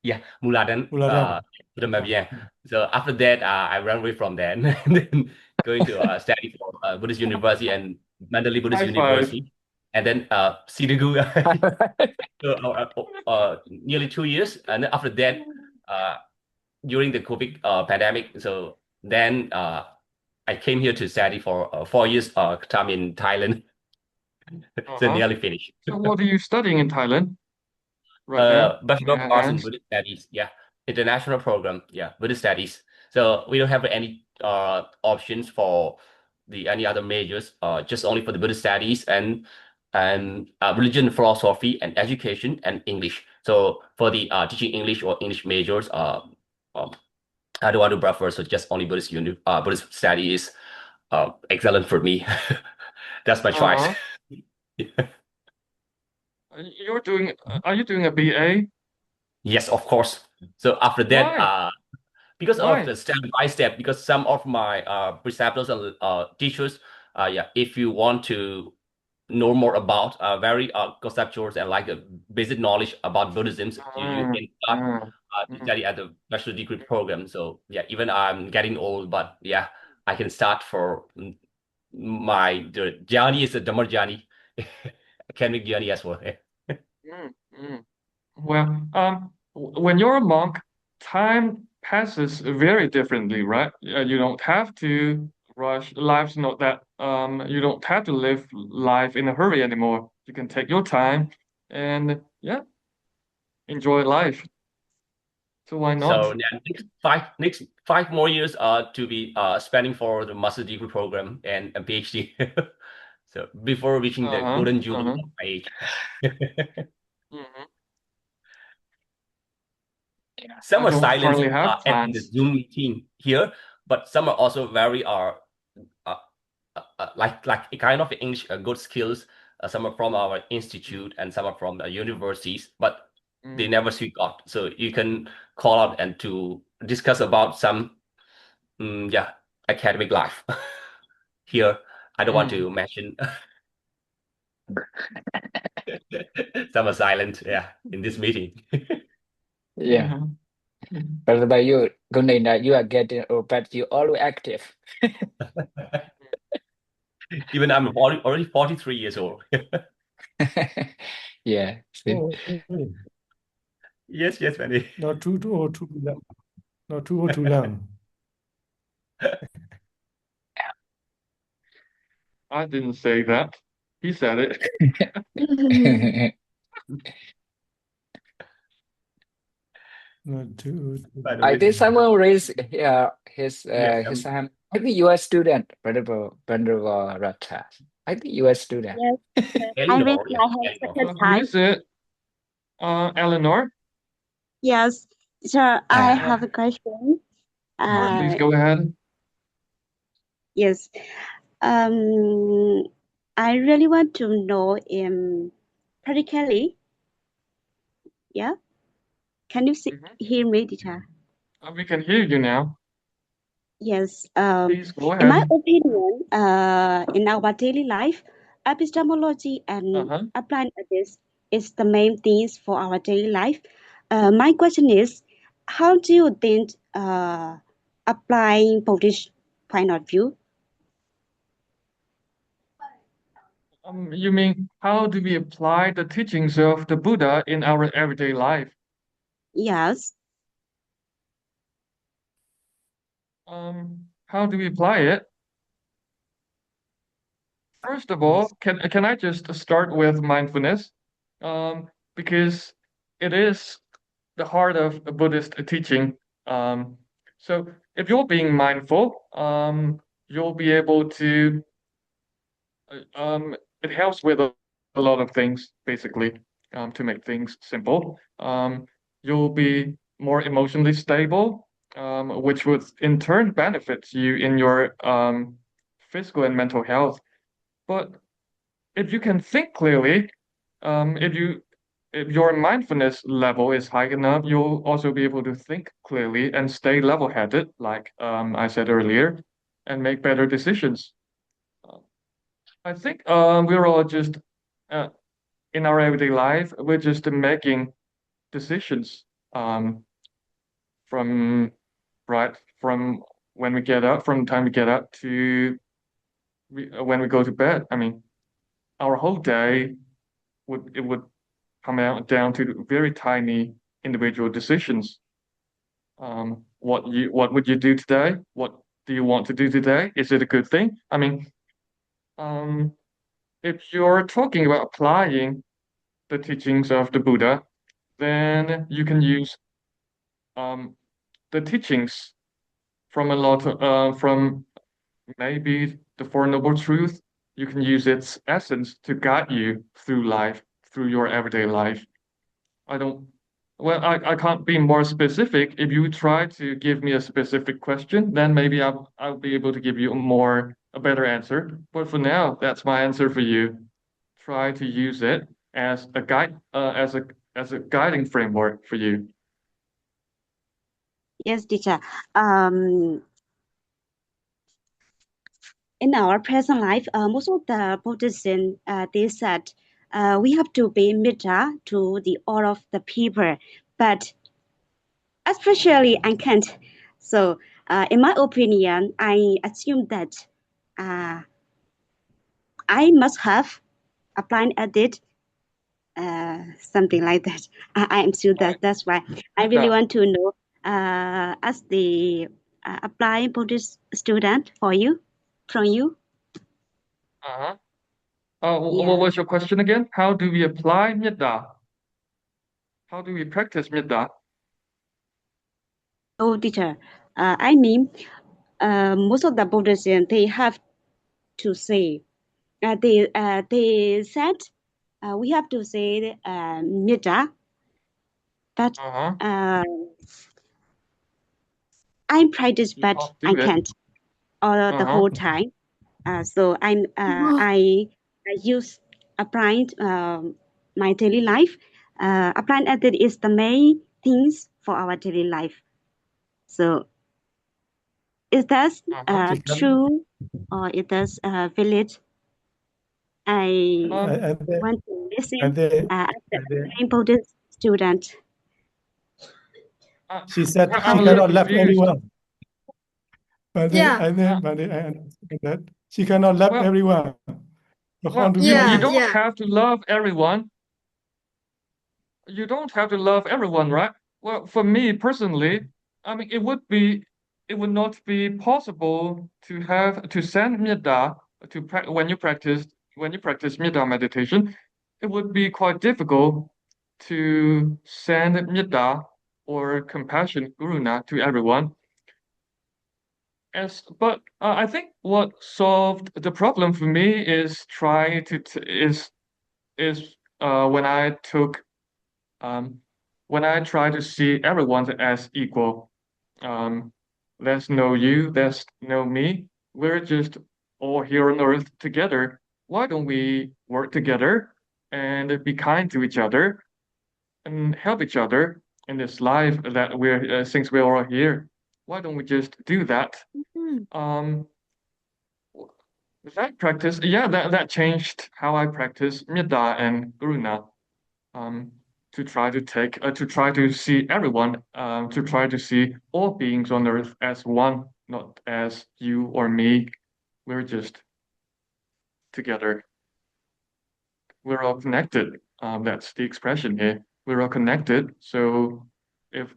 Yeah, Muladan, Budamabian. So after that, I ran away from that and then going to study for Buddhist University and Mandalay Buddhist High five. University, and then Sidigu. So nearly 2 years, and then after that, during the COVID pandemic, so then I came here to study for 4 years time in Thailand. So nearly finished. So what are you studying in Thailand right now? Bachelor May of I Arts in ask? Buddhist Studies. Yeah, international program. Yeah, Buddhist Studies. So we don't have any options for the any other majors. Just only for the Buddhist Studies and religion, philosophy, and education and English. So for the teaching English or English majors, I don't want to prefer. So just only Buddhist Studies. Excellent for me. That's my choice. Are you doing a BA? Yes, of course. So after that, Why? because of Why? the step by step, because some of my preceptors and teachers, yeah, if you want to know more about very conceptual and like a basic knowledge about Buddhism, you can start to study at the bachelor degree program. So yeah, even I'm getting old, but yeah, I can start for the journey is a Dhamma journey, academic journey as well. Well, when you're a monk, time passes very differently, right? You don't have to rush. Life's not that, you don't have to live life in a hurry anymore. You can take your time and yeah, enjoy life. So why not? So yeah, next 5 more years to be spending for the master degree program and PhD. So before reaching the golden jubilee of my age. Some I are don't silent hardly have in the plans. Zoom meeting here, but some are also very like a kind of English good skills. Some are from our institute and some are from universities, but they never speak out. So you can call out and to discuss about some yeah, academic life. Here, I don't want to mention. Some are silent, yeah, in this meeting. Yeah. But by you, Guninda, you are getting old, but you always active. Even I'm already 43 years old. Yeah. See? Yes, Manny. Not too old to learn. Not too old to learn. I didn't say that. He said it. Not too. By the I way, think someone raised his yes, hand. I think you are a student, Brother Ratha. I think you are a student. Yes, I raised Eleanor, yes, my hand Eleanor. second Who time. is it? Eleanor? Yes, sir, I Ah, have a question. Please go ahead. Yes, I really want to know practically, yeah. Can you hear me, teacher? We can hear you now. Yes. Please go In my ahead. opinion, in our daily life, epistemology and Uh-huh. applied ethics is the main things for our daily life. My question is, how do you think applying Buddhist point of view? You mean how do we apply the teachings of the Buddha in our everyday life? Yes. How do we apply it? First of all, can I just start with mindfulness? Because it is the heart of a Buddhist teaching. So if you're being mindful, you'll be able to it helps with a lot of things, basically, to make things simple. You'll be more emotionally stable, which would in turn benefit you in your physical and mental health. But if you can think clearly, um, if you if your mindfulness level is high enough, you'll also be able to think clearly and stay level-headed, like I said earlier, and make better decisions. I think we're all just uh, in our everyday life, we're just making decisions from from when we get up, from the time we get up to when we go to bed. I mean, our whole day would come out down to very tiny individual decisions. What would you do today? What do you want to do today? Is it a good thing? I mean, um, if you're talking about applying the teachings of the Buddha, then you can use um, the teachings from a lot of, from maybe the Four Noble Truths. You can use its essence to guide you through life, through your everyday life. I don't, well, I can't be more specific. If you try to give me a specific question, then maybe I'll be able to give you a better answer. But for now, that's my answer for you. Try to use it as a guide, as a guiding framework for you. Yes, teacher. In our present life, most of the Buddhists they said we have to be metta to the all of the people, but especially I can't. So, in my opinion, I assume that uh, I must have applied at it, something like that. I am sure that that's why I really want to know as the applying Buddhist student for you, from you. Uh-huh. Yeah. What was your question again? How do we apply metta? How do we practice metta? Oh, teacher, I mean, most of the Buddhists they have to say, they said we have to say metta, but I practice, but I can't all the whole time. So I use applying my daily life. Applying ethic is the main things for our daily life. So is that true or is that valid? I want to listen as the important student. She said I'm she a little cannot love confused. everyone. But Yeah. I understand that she cannot love everyone. Well, you don't have to love everyone. You don't have to love everyone, right? Well, for me personally, I mean, it would not be possible to send metta when you practice metta meditation, it would be quite difficult to send metta or compassion, karuna, to everyone. But I think what solved the problem for me is when I try to see everyone as equal. There's no you, there's no me. We're just all here on earth together. Why don't we work together and be kind to each other and help each other in this life that since we're all here? Why don't we just do that? Um, that practice, yeah, that changed how I practice metta and karuna. To try to see everyone, to try to see all beings on earth as one, not as you or me. We're just together. We're all connected. That's the expression here. We're all connected. So if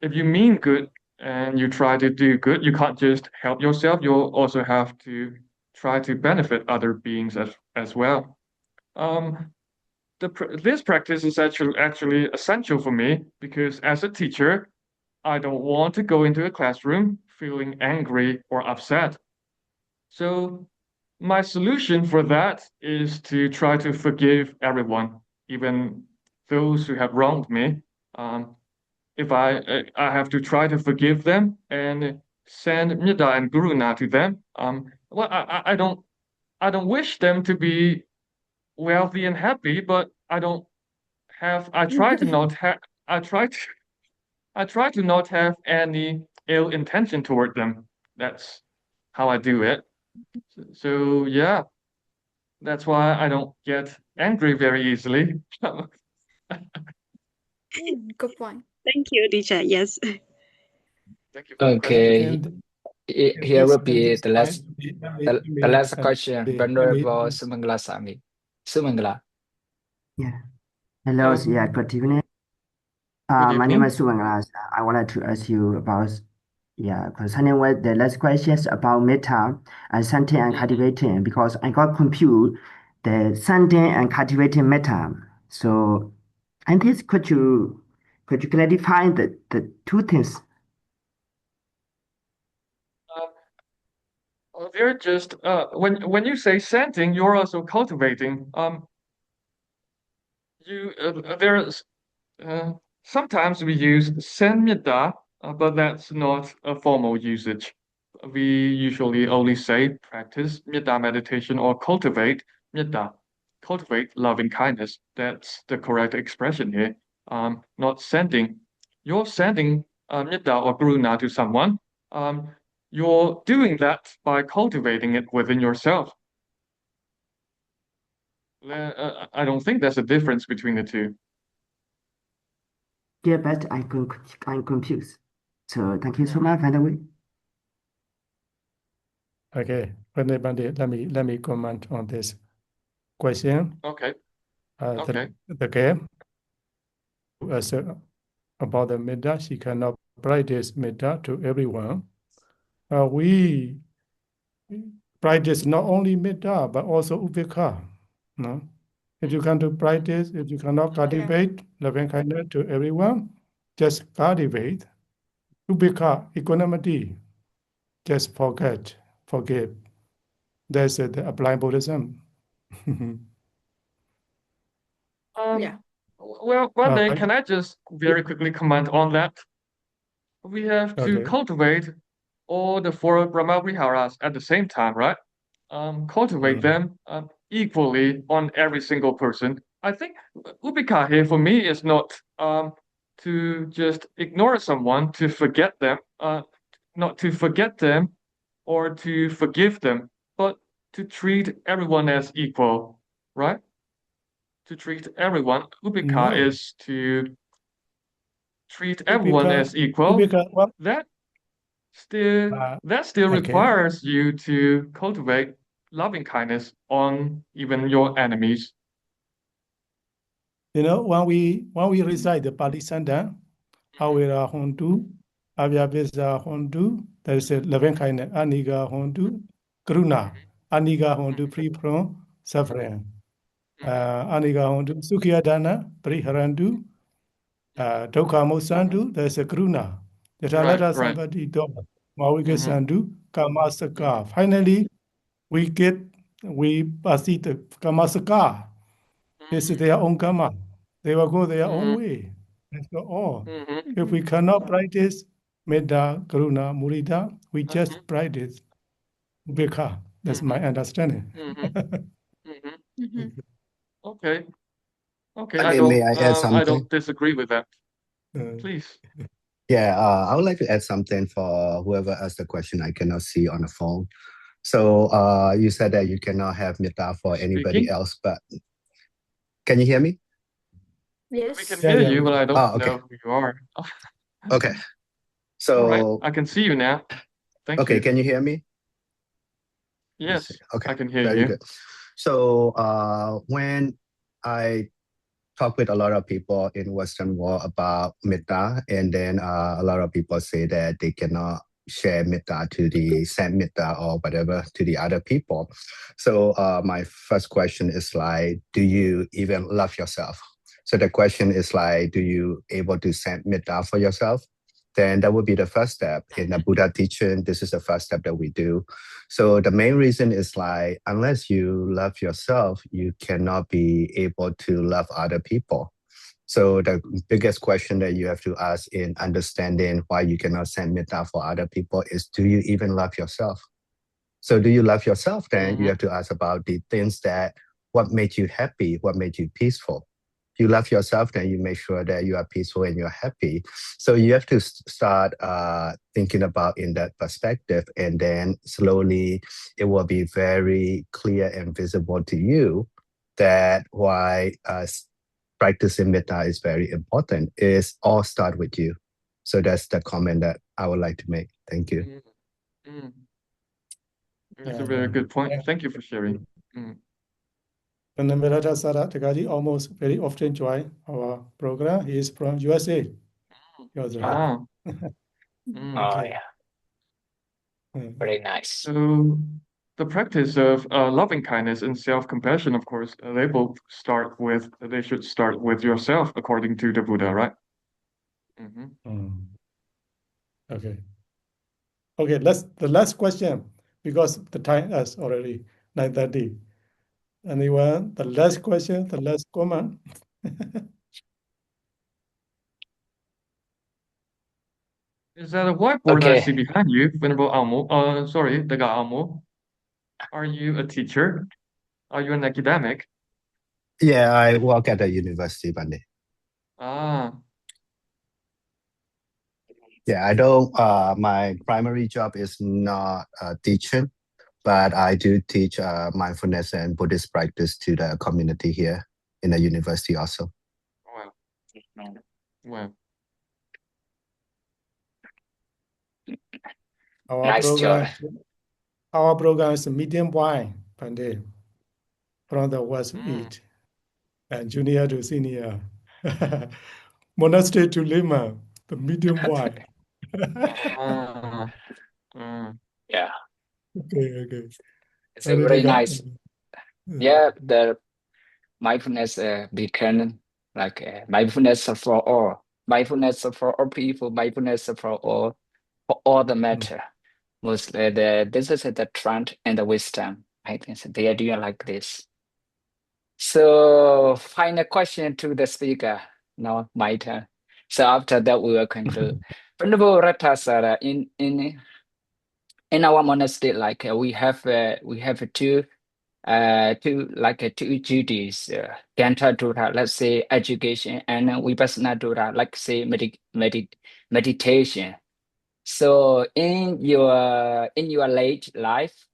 if you mean good and you try to do good, you can't just help yourself. You'll also have to try to benefit other beings as well. This practice is actually essential for me because as a teacher, I don't want to go into a classroom feeling angry or upset. So my solution for that is to try to forgive everyone, even those who have wronged me. If I have to try to forgive them and send metta and karuna to them. Well, I don't wish them to be wealthy and happy, but I try to not have I try to not have any ill intention toward them. That's how I do it. So yeah, that's why I don't get angry very easily. Good point. Thank you, teacher. Yes. Thank you for the question. Okay, here will be the last question. Venerable Sumangala Sami. Sumangala. Yeah. Hello. Yeah. Good evening. Good My name evening. is Sumangala. I wanted to ask you about, concerning what the last questions about metta and sending and cultivating, because I got confused the sending and cultivating metta. So, and this could you clarify the two things? They're just when you say sending, you're also cultivating. There's sometimes we use sen metta, but that's not a formal usage. We usually only say practice metta meditation or cultivate metta, cultivate loving kindness. That's the correct expression here. Not sending. You're sending metta or karuna to someone. You're doing that by cultivating it within yourself. I don't think there's a difference between the two. Yeah, but I'm confused. So thank you so much, by the way. Okay, Pandit, let me comment on this question. Okay. The game about the metta, she cannot practice metta to everyone. We practice not only metta but also upekkha. No, if you can do practice, if you cannot cultivate loving kindness to everyone, just cultivate upekkha, equanimity. Just forgive. That's the applied Buddhism. Well, one day, can I just very quickly comment on that? We have to cultivate all the four Brahma Viharas at the same time, right? Cultivate them equally on every single person. I think Upekkha here for me is not to just ignore someone, to forget them, not to forget them or to forgive them, but to treat everyone as equal, right? To treat everyone. Upekkha is to treat everyone as equal. That still requires you to cultivate loving kindness on even your enemies. When we recite the Pali Santa, Awira Hontu, Avyapisa Hondu, there is a loving kindness, Aniga Hondu, Karuna, Aniga Hondu, free from suffering. Aniga Hondu, Sukhiyadana, Priharandu, Dokamo Sandu, there's a Karuna. Yatalada somebody do, Mawike Sandu, Kamasaka. Finally, we pass it, Kamasaka. It's their own karma. They will go their own way. That's not all. If we cannot practice Metta, Karuna, Mudita, we just practice Ubekha. That's my understanding. Okay. Okay. May I add I something? don't disagree with that. Please. Yeah, I would like to add something for whoever asked the question I cannot see on the phone. So you said that you cannot have metta for anybody else, but can you hear me? Yes. We can hear you, but I don't know who you are. Okay. So all right, I can see you now. Thank you. Okay, can you hear me? Yes, okay, I can hear very you. good. So when I talk with a lot of people in Western world about metta, and then a lot of people say that they cannot share metta to the send metta or whatever to the other people. So my first question is like, do you even love yourself? So the question is like, do you able to send metta for yourself? Then that would be the first step in the Buddha teaching. This is the first step that we do. So the main reason is like, unless you love yourself, you cannot be able to love other people. So the biggest question that you have to ask in understanding why you cannot send metta for other people is, do you even love yourself? So do you love yourself? Then you have to ask about the things that, what made you happy? What made you peaceful? If you love yourself, then you make sure that you are peaceful and you're happy. So you have to start thinking about in that perspective, and then slowly it will be very clear and visible to you that why practicing metta is very important. Is all start with you. So that's the comment that I would like to make. Thank you. That's a very good point. Thank you for sharing. Ven Ratthasara, the guy almost very often join our program. He is from USA. Oh, Okay. yeah. Very nice. So the practice of loving kindness and self-compassion, of course, they should start with yourself, according to the Buddha, right? Okay. Okay, the last question, because the time is already 9:30. Anyone? The last question, the last comment? Is that a whiteboard I see behind you, Venerable Almo? Sorry, the guy Almo. Are you a teacher? Are you an academic? Yeah, I work at the university, Pandey. Yeah, I don't, my primary job is not teaching, but I do teach mindfulness and Buddhist practice to the community here in the university also. Wow. Our program is medium wine, Pandey, from the West East, and junior to senior. Monastery to Lima, the medium wine. Yeah. Okay. It's a very nice. Yeah, the mindfulness become like mindfulness for all. Mindfulness for all people, mindfulness for all the matter. Mostly this is the trend and the wisdom. I think they are doing like this. So final question to the speaker. Now my turn. So after that we will conclude. Venerable Ratthasara, in our monastery, like we have two duties, Ganta Dura, let's say education, and Vipassana Dura, like say meditation. So in your late life,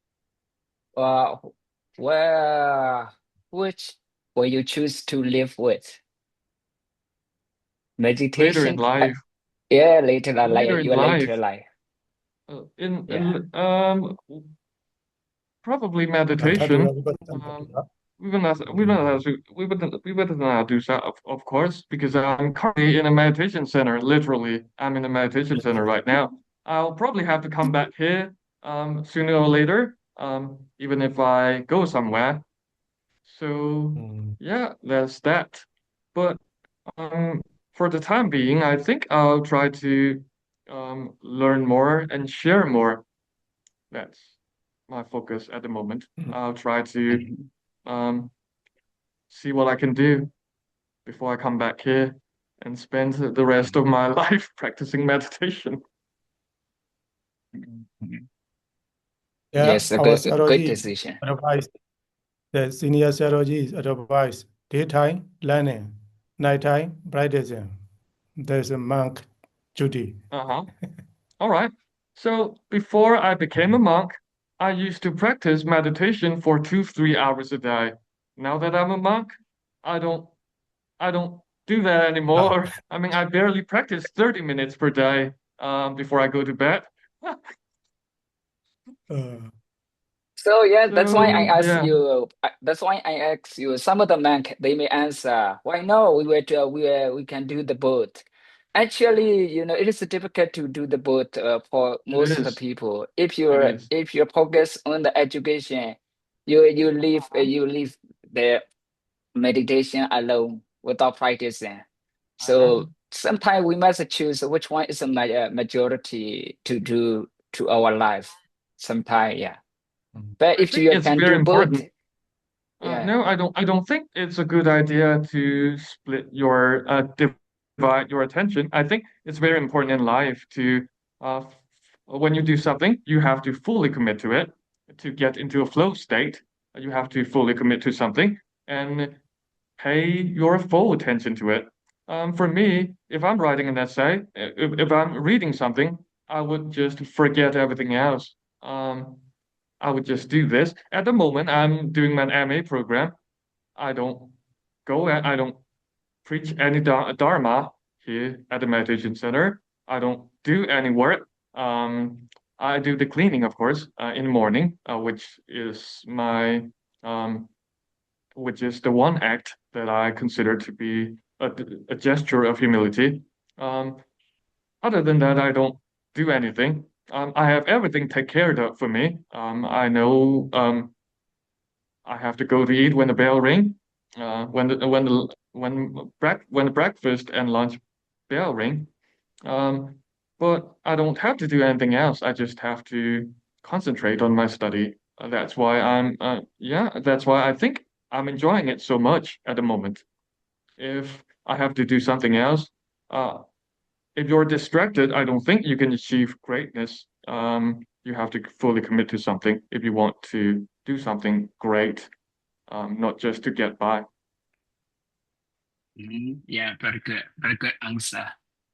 which will you choose to live with? Meditation? Later in life. Yeah, later in later life. Probably meditation. we better not do so, of course, because I'm currently in a meditation center. Literally, I'm in a meditation center right now. I'll probably have to come back here sooner or later, even if I go somewhere. So yeah, there's that. But for the time being, I think I'll try to learn more and share more. That's my focus at the moment. I'll try to um, see what I can do before I come back here and spend the rest of my life practicing meditation. Yeah, Yes, a our good, great Saroji decision. advice, the senior Saroji advice, daytime learning, nighttime practicing. There's a monk duty. Uh-huh. All right. So before I became a monk, I used to practice meditation for 2, 3 hours a day. Now that I'm a monk, I don't I don't do that anymore. I mean, I barely practice 30 minutes per day before I go to bed. So yeah, that's why I So asked yeah, you. That's why I asked you. Some of the men they may answer, "Why no? We can do the both." Actually, it is difficult to do the both for it most of the is. people. It is. If you're focused on the education, you leave the meditation alone without practicing. So sometimes we must choose which one is a majority to do to our life. Sometimes, yeah. But I if think you it's can very do both, important. yeah. No, I don't think it's a good idea to split your divide your attention. I think it's very important in life to when you do something, you have to fully commit to it. To get into a flow state, you have to fully commit to something and pay your full attention to it. For me, if I'm writing an essay, if I'm reading something, I would just forget everything else. I would just do this. At the moment, I'm doing my MA program. I don't I don't preach any dharma here at the meditation center. I don't do any work. I do the cleaning, of course, in the morning, um, which is the one act that I consider to be a gesture of humility. Um, Other than that, I don't do anything. I have everything taken care of for me. I know I have to go to eat when the bell ring, when the breakfast and lunch bell ring. Um, but I don't have to do anything else. I just have to concentrate on my study. That's why I think I'm enjoying it so much at the moment. If I have to do something else, uh, if you're distracted, I don't think you can achieve greatness. You have to fully commit to something if you want to do something great, not just to get by. Yeah, very good answer.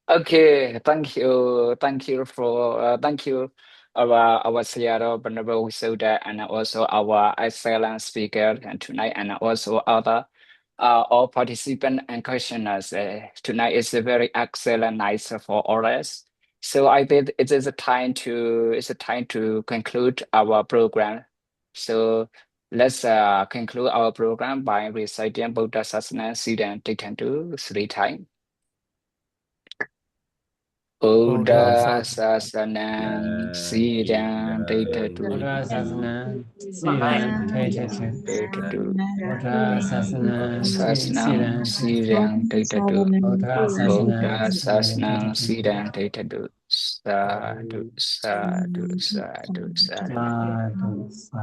Okay, thank you thank you, our Seattle Venerable Soda, and also our excellent speaker and tonight, and also other all participants and questioners. Tonight is a very excellent night for all us. So I think it's a time to conclude our program. So let's conclude our program by reciting Buddha Sasana Siddhan Tikhantu 3 times. Buddha Sasana Siddhan Tikhantu Buddha Sasana Siran Taitatu. Tikhantu Buddha Sasana Sasana Siran Taitatu. Siddhan Tikhantu Buddha Sasana Buddha Siran Sasana Taitatu. Siddhan Tikhantu Sadhu Sadhu Sadhu Sadhu Sadhu Sa.